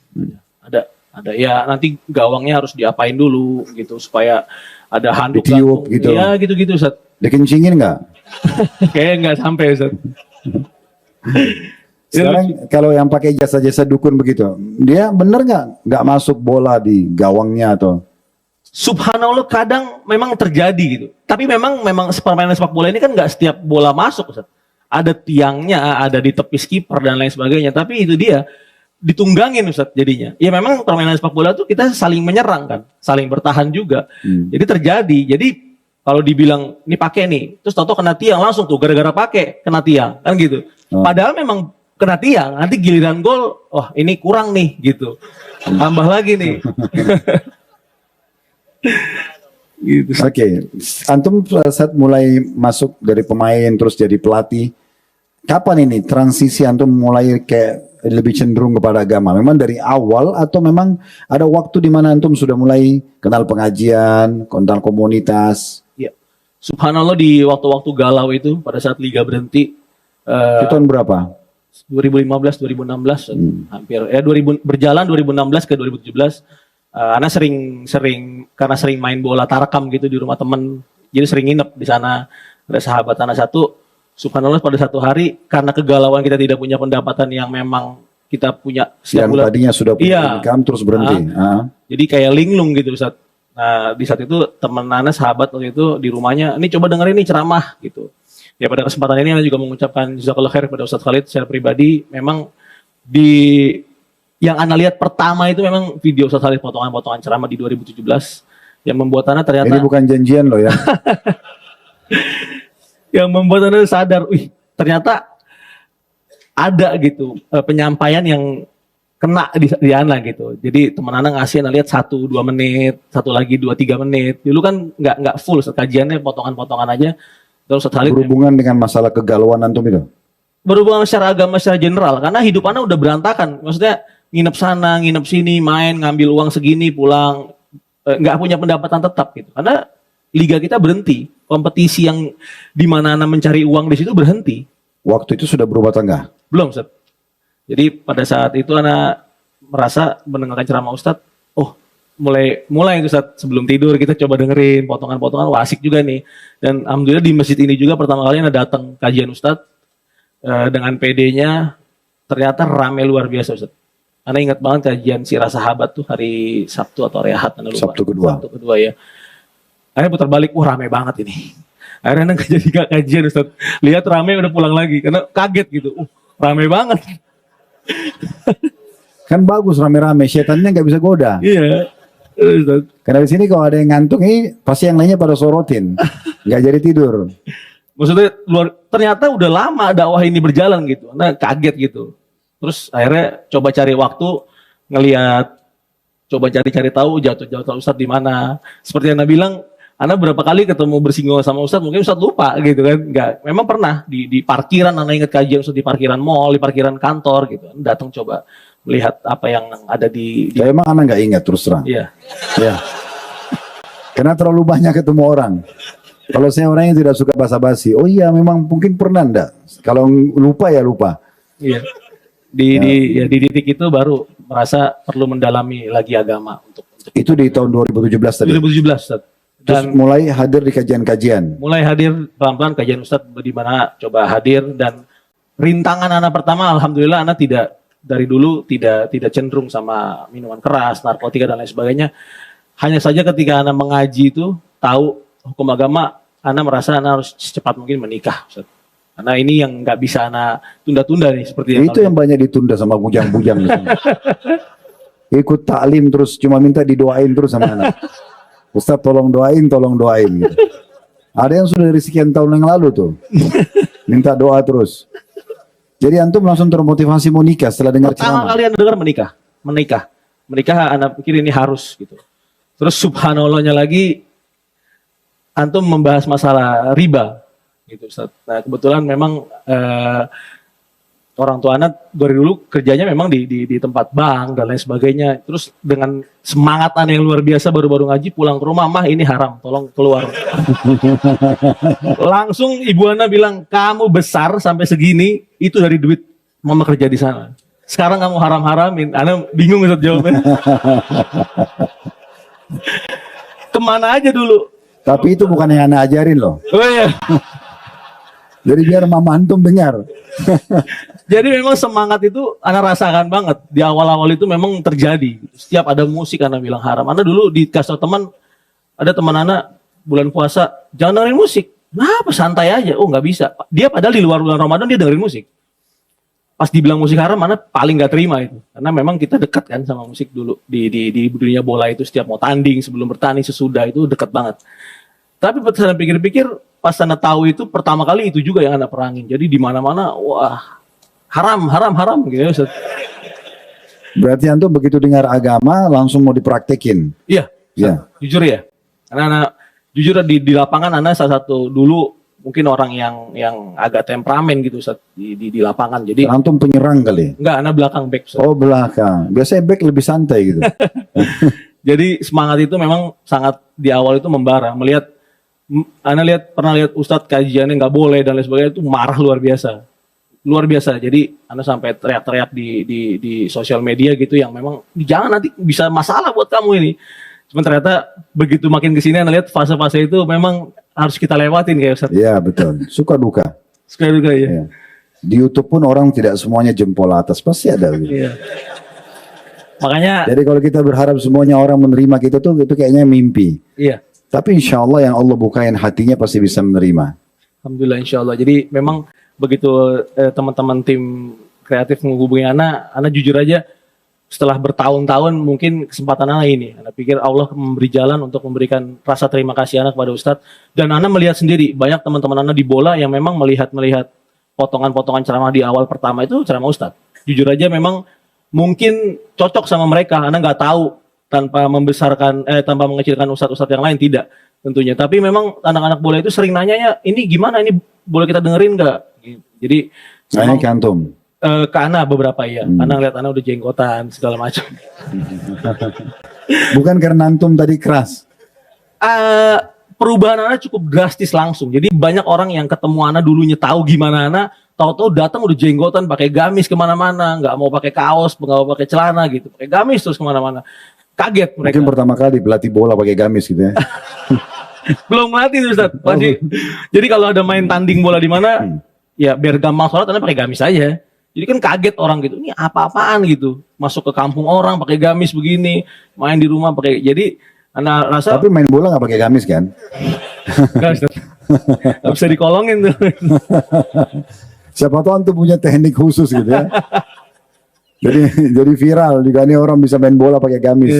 Ada. Ya nanti gawangnya harus diapain dulu gitu supaya ada handuk Ditiup gantung. gitu. Ya gitu-gitu Ustaz. Dikencingin nggak? Kayaknya nggak sampai Ustaz. Sekarang kalau yang pakai jasa-jasa dukun begitu, dia bener nggak masuk bola di gawangnya atau? Subhanallah kadang memang terjadi gitu. Tapi memang permainan sepak bola ini kan nggak setiap bola masuk Ustaz. Ada tiangnya, ada di tepi skipper dan lain sebagainya. Tapi itu dia ditunggangin Ustaz jadinya. Ya memang permainan sepak bola tuh kita saling menyerang kan, saling bertahan juga. Jadi terjadi. Jadi kalau dibilang ini pakai nih, terus tahu kena tiang langsung tuh gara-gara pakai kena tiang kan gitu. Padahal memang kena tiang, nanti giliran gol, wah ini kurang nih gitu. Tambah lagi nih. Gitu. Oke, antum saat mulai masuk dari pemain terus jadi pelatih, kapan ini transisi antum mulai kayak lebih cenderung kepada agama? Memang dari awal atau memang ada waktu di mana antum sudah mulai kenal pengajian, kenal komunitas? Ya. Subhanallah di waktu-waktu galau itu pada saat liga berhenti Itu tahun berapa? 2015 2016 hampir ya 2000 berjalan 2016 ke 2017 Ana sering karena sering main bola tarakam gitu di rumah temen jadi sering nginep di sana ada sahabat Ana satu Subhanallah pada satu hari karena kegalauan kita tidak punya pendapatan yang memang kita punya setiap Yang bulan. tadinya sudah punya Iya. income terus berhenti. Jadi kayak linglung gitu Ustaz. Nah di saat itu teman Ana sahabat waktu itu di rumahnya, ini coba dengerin nih ceramah gitu. Ya pada kesempatan ini Ana juga mengucapkan jazakallahu khair kepada Ustaz Khalid secara pribadi. Memang yang Ana lihat pertama itu memang video Ustaz Khalid potongan-potongan ceramah di 2017 yang membuat Ana ternyata Ini bukan janjian loh ya. yang membuat Anda sadar, wih ternyata ada gitu penyampaian yang kena di Ana gitu. Jadi teman Ana ngasih Ana lihat 1-2 menit, satu lagi 2-3 menit. Dulu kan nggak full kajiannya potongan-potongan aja. Terus sekali Berhubungan dengan masalah kegalauan antum itu. berhubungan secara agama secara general karena hidup Ana udah berantakan. Maksudnya nginep sana, nginep sini, main, ngambil uang segini, pulang nggak punya pendapatan tetap gitu. Karena liga kita berhenti. Kompetisi yang di mana Ana mencari uang di situ berhenti. Waktu itu sudah berubah tangga. Belum, Ustaz. Jadi pada saat itu Ana merasa mendengarkan ceramah Ustadz, oh mulai itu Ustadz, sebelum tidur kita coba dengerin potongan-potongan, wah asik juga nih. Dan alhamdulillah di masjid ini juga pertama kali Ana datang kajian Ustadz dengan PD-nya, ternyata rame luar biasa Ustadz. Ana ingat banget kajian Sirah Sahabat tuh hari Sabtu atau hari Ahad, Ana lupa. Sabtu kedua. Sabtu kedua ya. Akhirnya putar balik, wah rame banget ini. Akhirnya Ana jadi kajian Ustadz, lihat rame udah pulang lagi, karena kaget gitu, rame banget. Kan bagus rame-rame, setannya nggak bisa goda. Iya. Karena di sini kalau ada yang ngantuk ini pasti yang lainnya pada sorotin, nggak jadi tidur. Maksudnya ternyata udah lama dakwah ini berjalan gitu. Nah kaget gitu. Terus akhirnya coba cari waktu ngelihat, coba cari tahu jatuh Ustadz di mana. Seperti yang Anda bilang, Anda berapa kali ketemu bersinggung sama Ustadz, mungkin Ustadz lupa gitu kan. Enggak, memang pernah di parkiran, Anda ingat kajian Ustadz di parkiran mall, di parkiran kantor gitu. Datang coba melihat apa yang ada di Ya, emang anak nggak ingat terus terang. Iya. Ya. Karena terlalu banyak ketemu orang. Kalau saya orang yang tidak suka basa-basi, oh iya memang mungkin pernah enggak. Kalau lupa ya lupa. Iya. Di titik itu baru merasa perlu mendalami lagi agama untuk Itu di tahun 2017 tadi. 2017 Ustadz. Terus Dan mulai hadir di kajian-kajian. mulai hadir pelan-pelan kajian Ustadz di mana coba hadir, dan rintangan anak pertama alhamdulillah anak dari dulu tidak cenderung sama minuman keras, narkotika dan lain sebagainya. Hanya saja ketika anak mengaji itu tahu hukum agama, anak merasa anak harus secepat mungkin menikah Ustadz. Karena ini yang nggak bisa anak tunda-tunda nih seperti Itu yang banyak ditunda sama bujang-bujang. Ikut taklim terus cuma minta didoain terus sama anak. Ustaz tolong doain gitu. Ada yang sudah dari sekian tahun yang lalu tuh. Minta doa terus. Jadi antum langsung termotivasi mau nikah setelah dengar pertama ceramah. kali anda dengar menikah anak pikir ini harus gitu. Terus subhanallahnya lagi antum membahas masalah riba gitu Ustaz. Nah kebetulan memang orang tua anak dari dulu kerjanya memang di tempat bank dan lain sebagainya. Terus dengan semangat anak yang luar biasa baru-baru ngaji pulang ke rumah, mah ini haram, tolong keluar. Langsung ibu Ana bilang, kamu besar sampai segini itu dari duit mama kerja di sana. Sekarang kamu haram-haramin. Ana bingung Ustaz jawabnya. Kemana aja dulu? Tapi itu bukan yang anak ajarin loh. Oh iya. Jadi biar mama antum dengar. Jadi memang semangat itu Ana rasakan banget. Di awal-awal itu memang terjadi. Setiap ada musik Ana bilang haram. Ana dulu dikasih teman, ada teman Ana bulan puasa, jangan dengerin musik. Kenapa? Santai aja. Oh nggak bisa. Dia padahal di luar bulan Ramadan dia dengerin musik. Pas dibilang musik haram, Ana paling nggak terima itu. Karena memang kita dekat kan sama musik dulu. Di dunia bola itu setiap mau tanding, sebelum bertanding, sesudah itu dekat banget. Tapi pas Ana pikir-pikir, pas Ana tahu itu pertama kali itu juga yang Ana perangin. Jadi di mana-mana, wah haram gitu ya Ustaz. Berarti antum begitu dengar agama langsung mau dipraktekin. Iya, Ya. jujur ya. Karena Ana jujur di lapangan Ana salah satu dulu mungkin orang yang agak temperamen gitu Ustaz di lapangan. Jadi Antum penyerang kali. enggak, Ana belakang back Ustaz. Oh belakang. Biasanya back lebih santai gitu. Jadi semangat itu memang sangat di awal itu membara. Ana pernah lihat Ustadz kajiannya nggak boleh dan lain sebagainya itu marah luar biasa. Jadi Ana sampai teriak-teriak di sosial media gitu yang memang jangan nanti bisa masalah buat kamu ini. Cuma ternyata begitu makin kesini Ana lihat fase-fase itu memang harus kita lewatin kayak Ustadz. Iya betul. Suka duka. Suka duka ya. Ya. Di YouTube pun orang tidak semuanya jempol atas, pasti ada. Gitu. Iya. Makanya Jadi kalau kita berharap semuanya orang menerima kita tuh, itu kayaknya mimpi. iya. Tapi insya Allah yang Allah bukain hatinya pasti bisa menerima. Alhamdulillah insya Allah. Jadi memang begitu teman-teman tim kreatif menghubungi Ana jujur aja setelah bertahun-tahun mungkin kesempatan Ana ini. Ana pikir Allah memberi jalan untuk memberikan rasa terima kasih Ana kepada Ustadz. Dan Ana melihat sendiri banyak teman-teman Ana di bola yang memang melihat potongan-potongan ceramah di awal pertama itu ceramah Ustadz. Jujur aja memang mungkin cocok sama mereka. Ana nggak tahu tanpa tanpa mengecilkan ustadz-ustadz yang lain tidak tentunya. Tapi memang anak-anak bola itu sering nanyanya, ini gimana, ini boleh kita dengerin nggak? Jadi Nanya ke antum. ke Ana beberapa ya. Ana ngeliat Ana udah jenggotan segala macam. Bukan karena antum tadi keras. Perubahan Ana cukup drastis langsung. Jadi banyak orang yang ketemu Ana dulunya tahu gimana Ana, tahu-tahu datang udah jenggotan, pakai gamis kemana-mana, nggak mau pakai kaos, nggak mau pakai celana gitu, pakai gamis terus kemana-mana. Kaget mereka. Mungkin pertama kali pelatih bola pakai gamis gitu ya. Belum mati tuh Ustaz. Masih. Jadi kalau ada main tanding bola di mana, ya biar gampang sholat, Anda pakai gamis aja. Jadi kan kaget orang gitu, ini apa-apaan gitu. Masuk ke kampung orang pakai gamis begini, main di rumah pakai. Jadi Anda rasa. Tapi main bola nggak pakai gamis kan? Nggak, Ustaz. Nggak bisa dikolongin tuh. Siapa tahu antum punya teknik khusus gitu ya. Jadi viral juga nih orang bisa main bola pakai gamis.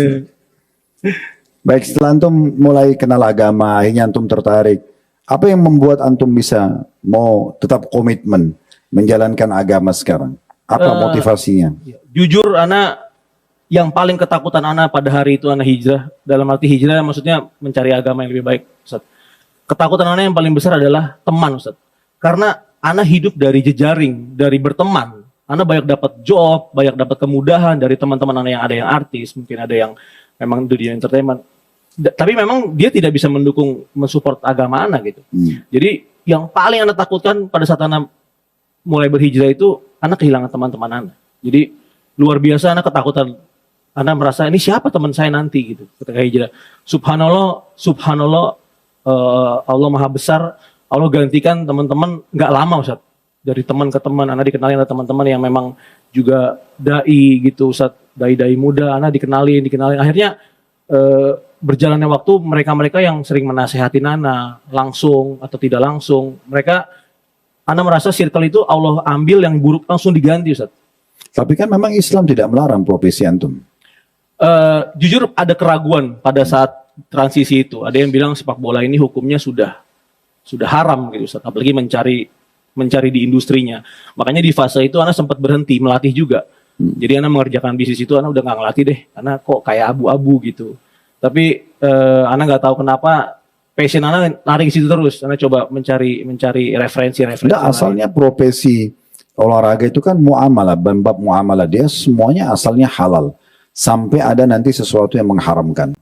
Baik, setelah antum mulai kenal agama, akhirnya antum tertarik. Apa yang membuat antum bisa mau tetap komitmen menjalankan agama sekarang? Apa motivasinya? Jujur, Ana yang paling ketakutan Ana pada hari itu Ana hijrah. Dalam arti hijrah maksudnya mencari agama yang lebih baik, Ustaz. Ketakutan Ana yang paling besar adalah teman, Ustaz. Karena Ana hidup dari jejaring, dari berteman. Ana banyak dapat job, banyak dapat kemudahan dari teman-teman Ana yang ada yang artis, mungkin ada yang memang dunia entertainment. Tapi memang dia tidak bisa mensupport agama Ana gitu. Jadi yang paling Ana takutkan pada saat Ana mulai berhijrah itu, Ana kehilangan teman-teman Ana. Jadi luar biasa Ana ketakutan. Ana merasa ini siapa teman saya nanti gitu ketika hijrah. Subhanallah, Allah Maha Besar. Allah gantikan teman-teman nggak lama Ustaz. Dari teman ke teman, Ana dikenalin ada teman-teman yang memang juga dai gitu Ustaz, dai-dai muda, Ana dikenalin. Akhirnya berjalannya waktu mereka-mereka yang sering menasehati Ana langsung atau tidak langsung, mereka Ana merasa circle itu Allah ambil yang buruk langsung diganti Ustaz. Tapi kan memang Islam tidak melarang profesi antum. Jujur ada keraguan pada saat transisi itu. Ada yang bilang sepak bola ini hukumnya sudah haram gitu Ustaz, apalagi mencari di industrinya. Makanya di fase itu Ana sempat berhenti melatih juga. Jadi Ana mengerjakan bisnis itu Ana udah nggak ngelatih deh, karena kok kayak abu-abu gitu. Tapi Ana nggak tahu kenapa passion Ana lari ke situ terus. Ana coba mencari referensi. Nah, asalnya profesi olahraga itu kan muamalah, bab muamalah, dia semuanya asalnya halal. Sampai ada nanti sesuatu yang mengharamkan.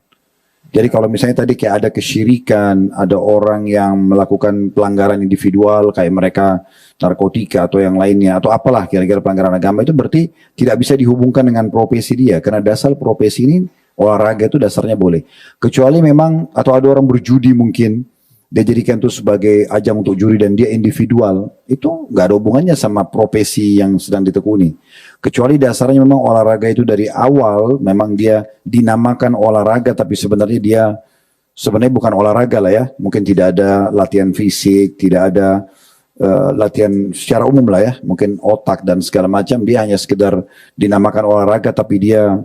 Jadi kalau misalnya tadi kayak ada kesyirikan, ada orang yang melakukan pelanggaran individual kayak mereka narkotika atau yang lainnya atau apalah kira-kira pelanggaran agama, itu berarti tidak bisa dihubungkan dengan profesi dia, karena dasar profesi ini olahraga itu dasarnya boleh. Kecuali memang atau ada orang berjudi mungkin dia jadikan itu sebagai ajang untuk juri dan dia individual, itu nggak ada hubungannya sama profesi yang sedang ditekuni. Kecuali dasarnya memang olahraga itu dari awal memang dia dinamakan olahraga, tapi sebenarnya dia bukan olahraga lah ya. Mungkin tidak ada latihan fisik, tidak ada latihan secara umum lah ya. Mungkin otak dan segala macam, dia hanya sekedar dinamakan olahraga, tapi dia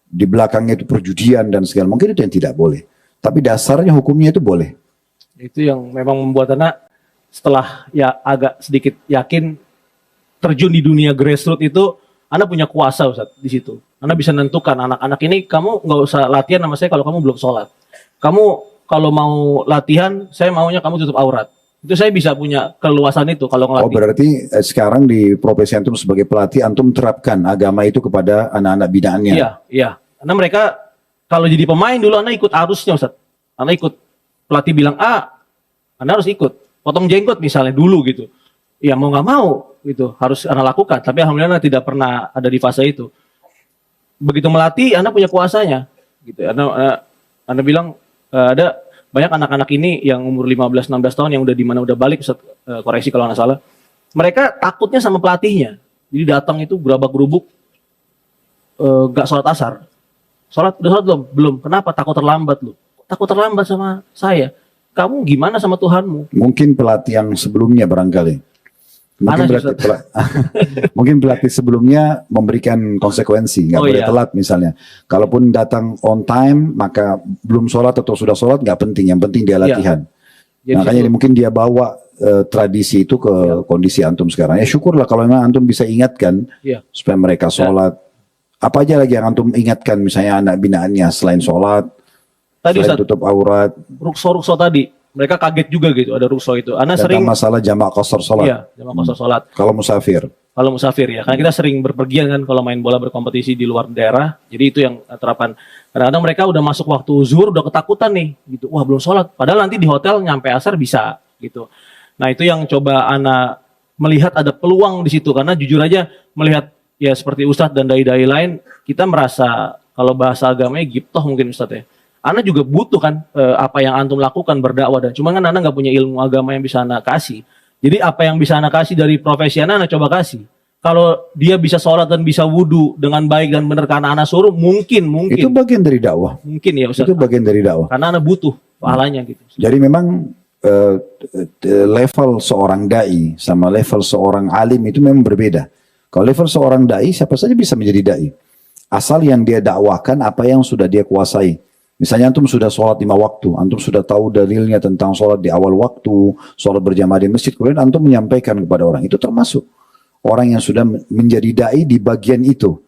di belakangnya itu perjudian dan segala, mungkin itu yang tidak boleh. Tapi dasarnya hukumnya itu boleh. Itu yang memang membuat anak setelah ya agak sedikit yakin terjun di dunia grassroots itu, anak punya kuasa Ustaz di situ. Anak bisa menentukan anak-anak ini, kamu nggak usah latihan sama saya kalau kamu belum sholat. Kamu kalau mau latihan, saya maunya kamu tutup aurat. Itu saya bisa punya keluasan itu kalau ngelatih. Oh berarti sekarang di profesi antum sebagai pelatih, antum terapkan agama itu kepada anak-anak binaannya. Iya. Karena mereka kalau jadi pemain dulu anak ikut arusnya Ustaz. Anak ikut pelatih bilang Anda harus ikut. Potong jenggot misalnya dulu gitu. Ya mau nggak mau gitu harus Anda lakukan. Tapi alhamdulillah Anda tidak pernah ada di fase itu. Begitu melatih Anda punya kuasanya. Gitu. Anda bilang ada banyak anak-anak ini yang umur 15-16 tahun yang udah di mana udah balik Ustaz, koreksi kalau nggak salah. mereka takutnya sama pelatihnya. Jadi datang itu gerabak-gerubuk, gak sholat asar. Udah sholat belum? Belum. Kenapa? Takut terlambat lu. Takut terlambat sama saya. Kamu gimana sama Tuhanmu? Mungkin pelatih yang sebelumnya barangkali. Mungkin mungkin pelatih sebelumnya memberikan konsekuensi, nggak boleh telat misalnya. Kalaupun datang on time, maka belum sholat atau sudah sholat nggak penting. Yang penting dia latihan. Jadi makanya mungkin dia bawa tradisi itu ke kondisi antum sekarang. Ya syukurlah kalau memang antum bisa ingatkan supaya mereka sholat. Apa aja lagi yang antum ingatkan, misalnya anak binaannya selain sholat, tadi selain tutup aurat. Rukso tadi, mereka kaget juga gitu ada rukso itu. Ana sering masalah jamak qasar sholat. Iya, jamak qasar sholat. Kalau musafir. Kalau musafir ya, karena kita sering berpergian kan kalau main bola berkompetisi di luar daerah. Jadi itu yang terapan. Kadang-kadang mereka udah masuk waktu zuhur udah ketakutan nih, gitu. Wah belum sholat. Padahal nanti di hotel nyampe asar bisa, gitu. Nah itu yang coba Ana melihat ada peluang di situ, karena jujur aja melihat ya seperti Ustadz dan dai-dai lain, kita merasa kalau bahasa agamanya giptoh mungkin Ustadz ya. Ana juga butuh kan apa yang antum lakukan berdakwah, dan cuma kan Ana nggak punya ilmu agama yang bisa Ana kasih. Jadi apa yang bisa Ana kasih dari profesi Ana coba kasih. Kalau dia bisa sholat dan bisa wudhu dengan baik dan benar karena Ana suruh, mungkin. Itu bagian dari dakwah. Mungkin ya Ustadz. Itu bagian dari dakwah. Karena Ana butuh pahalanya gitu. Jadi memang level seorang dai sama level seorang alim itu memang berbeda. Kalau level seorang dai, siapa saja bisa menjadi dai. Asal yang dia dakwakan apa yang sudah dia kuasai. Misalnya antum sudah sholat 5 waktu, antum sudah tahu dalilnya tentang sholat di awal waktu, sholat berjamaah di masjid, kemudian antum menyampaikan kepada orang. Itu termasuk orang yang sudah menjadi dai di bagian itu.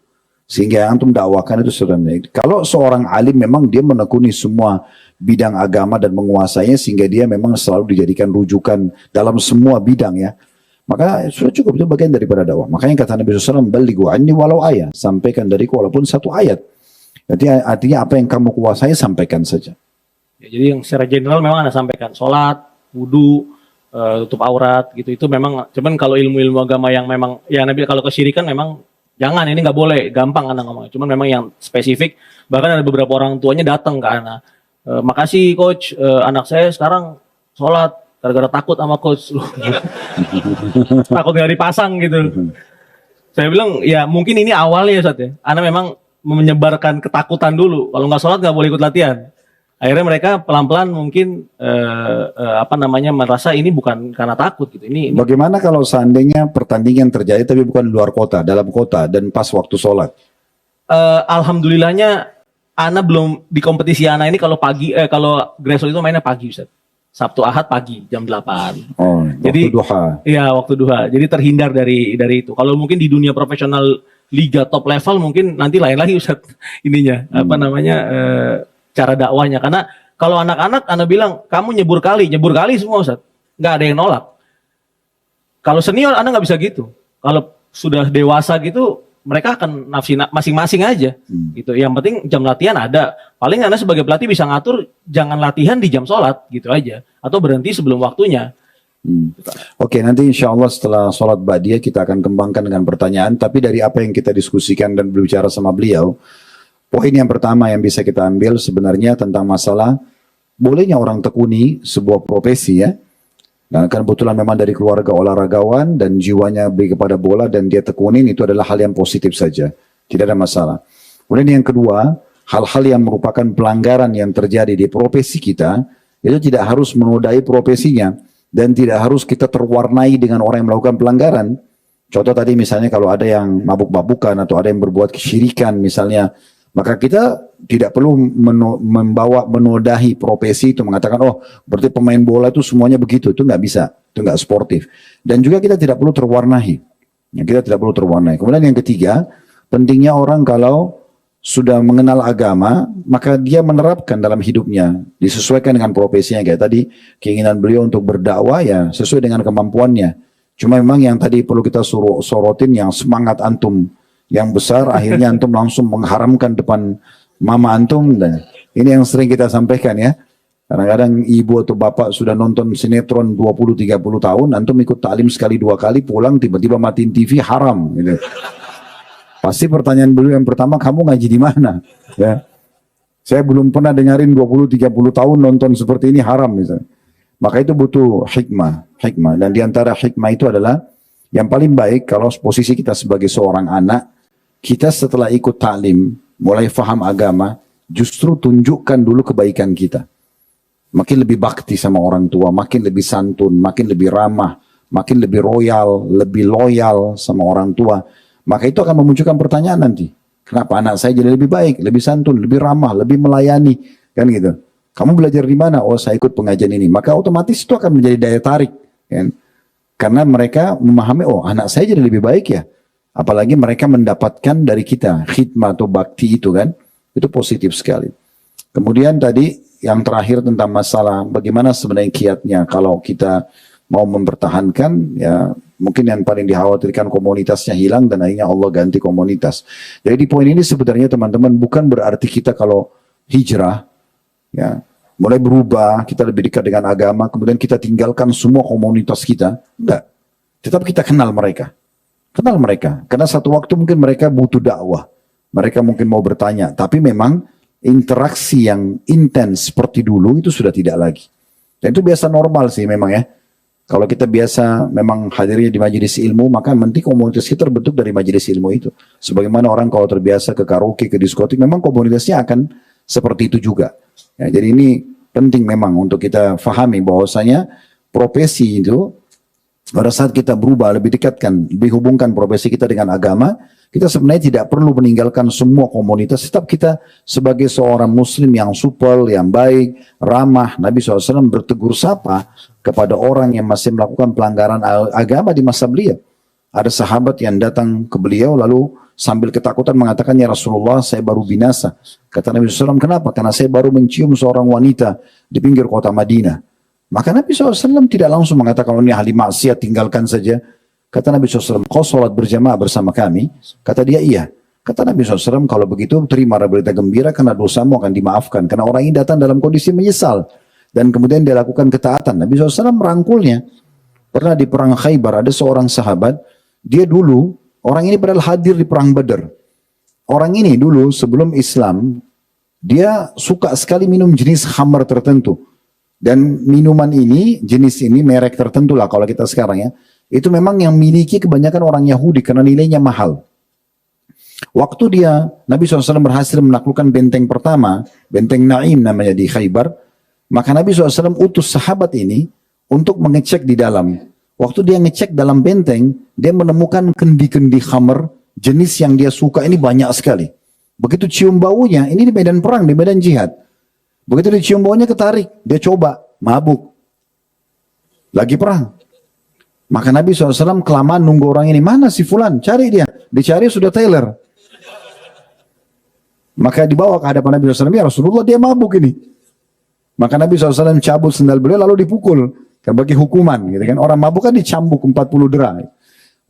Sehingga yang antum dakwakan itu sudah. Kalau seorang alim memang dia menekuni semua bidang agama dan menguasainya, sehingga dia memang selalu dijadikan rujukan dalam semua bidang ya. Maka sudah cukup, itu bagian daripada dakwah. Makanya kata Nabi SAW, balighu anni walau ayat, sampaikan dariku walaupun satu ayat. Jadi artinya apa yang kamu kuasai sampaikan saja. Ya, jadi yang secara general memang Anda sampaikan, sholat, wudhu, tutup aurat gitu, itu memang. Cuman kalau ilmu-ilmu agama yang memang, ya Nabi kalau kesyirikan memang jangan, ini nggak boleh, gampang Anda ngomongnya. Cuman memang yang spesifik, bahkan ada beberapa orang tuanya datang ke Anda. Makasih coach, anak saya sekarang sholat gara-gara takut sama coach. Takut nggak dipasang gitu. Saya bilang ya mungkin ini awalnya Ustaz ya. Anda memang menyebarkan ketakutan dulu. Kalau nggak sholat nggak boleh ikut latihan. Akhirnya mereka pelan-pelan mungkin merasa ini bukan karena takut gitu. Ini. Bagaimana kalau seandainya pertandingan terjadi tapi bukan di luar kota, dalam kota dan pas waktu sholat? Alhamdulillahnya Ana belum di kompetisi Ana ini kalau pagi kalau Gresol itu mainnya pagi Ustaz. Sabtu Ahad pagi jam 8. Oh, jadi waktu duha. Iya, waktu duha. Jadi terhindar dari itu. Kalau mungkin di dunia profesional liga top level mungkin nanti lain lagi Ustaz ininya. Cara dakwahnya. Karena kalau anak-anak Anda bilang kamu nyebur kali semua Ustaz. Nggak ada yang nolak. Kalau senior Anda nggak bisa gitu. Kalau sudah dewasa gitu mereka akan nafsi masing-masing aja gitu. Yang penting jam latihan ada. Paling Anda sebagai pelatih bisa ngatur jangan latihan di jam sholat gitu aja, atau berhenti sebelum waktunya. Oke, nanti insya Allah setelah sholat ba'diyah kita akan kembangkan dengan pertanyaan. Tapi dari apa yang kita diskusikan dan berbicara sama beliau, poin yang pertama yang bisa kita ambil sebenarnya tentang masalah bolehnya orang tekuni sebuah profesi ya. Nah, kan kebetulan memang dari keluarga olahragawan dan jiwanya beri kepada bola dan dia tekunin, itu adalah hal yang positif saja. Tidak ada masalah. Kemudian yang kedua, hal-hal yang merupakan pelanggaran yang terjadi di profesi kita, itu tidak harus menodai profesinya dan tidak harus kita terwarnai dengan orang yang melakukan pelanggaran. Contoh tadi misalnya kalau ada yang mabuk-mabukan atau ada yang berbuat kesyirikan misalnya, maka kita tidak perlu menodai profesi itu, mengatakan oh berarti pemain bola itu semuanya begitu. Itu nggak bisa, itu nggak sportif. Dan juga kita tidak perlu terwarnai. Kita tidak perlu terwarnai. Kemudian yang ketiga, pentingnya orang kalau sudah mengenal agama, maka dia menerapkan dalam hidupnya, disesuaikan dengan profesinya. Kayak tadi keinginan beliau untuk berdakwah ya sesuai dengan kemampuannya. Cuma memang yang tadi perlu kita sorotin yang semangat antum yang besar, akhirnya antum langsung mengharamkan depan mama antum. Dan ini yang sering kita sampaikan ya. Kadang-kadang ibu atau bapak sudah nonton sinetron 20-30 tahun, antum ikut taklim sekali 2 kali, pulang tiba-tiba matiin TV, haram gitu. Pasti pertanyaan beliau yang pertama, kamu ngaji di mana? Ya. Saya belum pernah dengerin 20-30 tahun nonton seperti ini, haram misalnya. Maka itu butuh hikmah. Dan diantara hikmah itu adalah Yang paling baik kalau posisi kita sebagai seorang anak, kita setelah ikut taklim, mulai faham agama, justru tunjukkan dulu kebaikan kita. Makin lebih bakti sama orang tua, makin lebih santun, makin lebih ramah, makin lebih royal, lebih loyal sama orang tua. Maka itu akan memunculkan pertanyaan nanti. Kenapa anak saya jadi lebih baik, lebih santun, lebih ramah, lebih melayani, kan gitu. Kamu belajar di mana? Oh, saya ikut pengajian ini. Maka otomatis itu akan menjadi daya tarik, kan? Karena mereka memahami, oh anak saya jadi lebih baik ya. Apalagi mereka mendapatkan dari kita khidmat atau bakti itu kan, itu positif sekali. Kemudian tadi yang terakhir tentang masalah bagaimana sebenarnya kiatnya kalau kita mau mempertahankan, ya mungkin yang paling dikhawatirkan komunitasnya hilang dan akhirnya Allah ganti komunitas. Jadi di poin ini sebenarnya teman-teman bukan berarti kita kalau hijrah, ya mulai berubah, kita lebih dekat dengan agama, kemudian kita tinggalkan semua komunitas kita. Enggak. Tetap kita kenal mereka. Kenal mereka. Karena satu waktu mungkin mereka butuh dakwah. Mereka mungkin mau bertanya. Tapi memang interaksi yang intens seperti dulu itu sudah tidak lagi. Dan itu biasa normal sih memang ya. Kalau kita biasa memang hadirnya di majelis ilmu, maka nanti komunitas kita terbentuk dari majelis ilmu itu. Sebagaimana orang kalau terbiasa ke karaoke, ke diskotik, memang komunitasnya akan seperti itu juga. Ya, jadi ini penting memang untuk kita fahami bahwasanya profesi itu pada saat kita berubah lebih dekatkan, lebih hubungkan profesi kita dengan agama, kita sebenarnya tidak perlu meninggalkan semua komunitas. Tetap kita sebagai seorang muslim yang supel, yang baik, ramah. Nabi SAW bertegur sapa kepada orang yang masih melakukan pelanggaran agama di masa beliau. Ada sahabat yang datang ke beliau lalu sambil ketakutan mengatakan, ya Rasulullah saya baru binasa. Kata Nabi SAW, kenapa? Karena saya baru mencium seorang wanita di pinggir kota Madinah. Maka Nabi SAW tidak langsung mengatakan, kalau ini ahli maksiat tinggalkan saja. Kata Nabi SAW, kau sholat berjamaah bersama kami? Kata dia, iya. Kata Nabi SAW, kalau begitu terima berita gembira karena dosamu akan dimaafkan. Karena orang ini datang dalam kondisi menyesal. Dan kemudian dia lakukan ketaatan. Nabi SAW merangkulnya. Pernah di perang Khaybar ada seorang sahabat, dia dulu, orang ini padahal hadir di perang Badar. Orang ini dulu sebelum Islam, dia suka sekali minum jenis khamar tertentu. Dan minuman ini, jenis ini, merek tertentu lah kalau kita sekarang ya, itu memang yang miliki kebanyakan orang Yahudi karena nilainya mahal. Waktu dia, Nabi SAW berhasil menaklukkan benteng pertama, benteng Naim namanya di Khaybar, maka Nabi SAW utus sahabat ini untuk mengecek di dalam. Waktu dia ngecek dalam benteng, dia menemukan kendi-kendi khamr, jenis yang dia suka ini banyak sekali. Begitu cium baunya, ini di medan perang, di medan jihad. Begitu dicium baunya ketarik, dia coba, mabuk. Lagi perang. Maka Nabi SAW kelamaan nunggu orang ini, mana si fulan, cari dia. Dicari sudah Taylor. Maka dibawa ke hadapan Nabi SAW, ya Rasulullah dia mabuk ini. Maka Nabi SAW cabut sendal beliau lalu dipukul. Bagi hukuman gitu kan. Orang mabuk kan dicambuk 40 dera.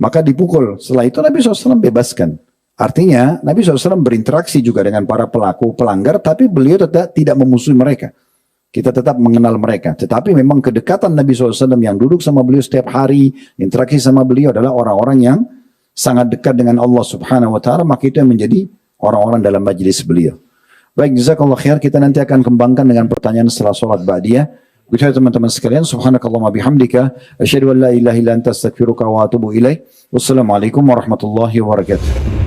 Maka dipukul. Setelah itu Nabi SAW bebaskan. Artinya Nabi SAW berinteraksi juga dengan para pelaku pelanggar, tapi beliau tetap tidak memusuhi mereka. Kita tetap mengenal mereka. Tetapi memang kedekatan Nabi SAW yang duduk sama beliau setiap hari, interaksi sama beliau adalah orang-orang yang sangat dekat dengan Allah Subhanahu Wa Taala. Maka itu yang menjadi orang-orang dalam majelis beliau. Baik, jazakallah khair. Kita nanti akan kembangkan dengan pertanyaan setelah sholat ba'diyah. Begitu teman-teman sekalian, subhanakallahumma bihamdika, asyhadu an la ilaha illa anta astaghfiruka wa atubu ilaik. Wassalamualaikum warahmatullahi wabarakatuh.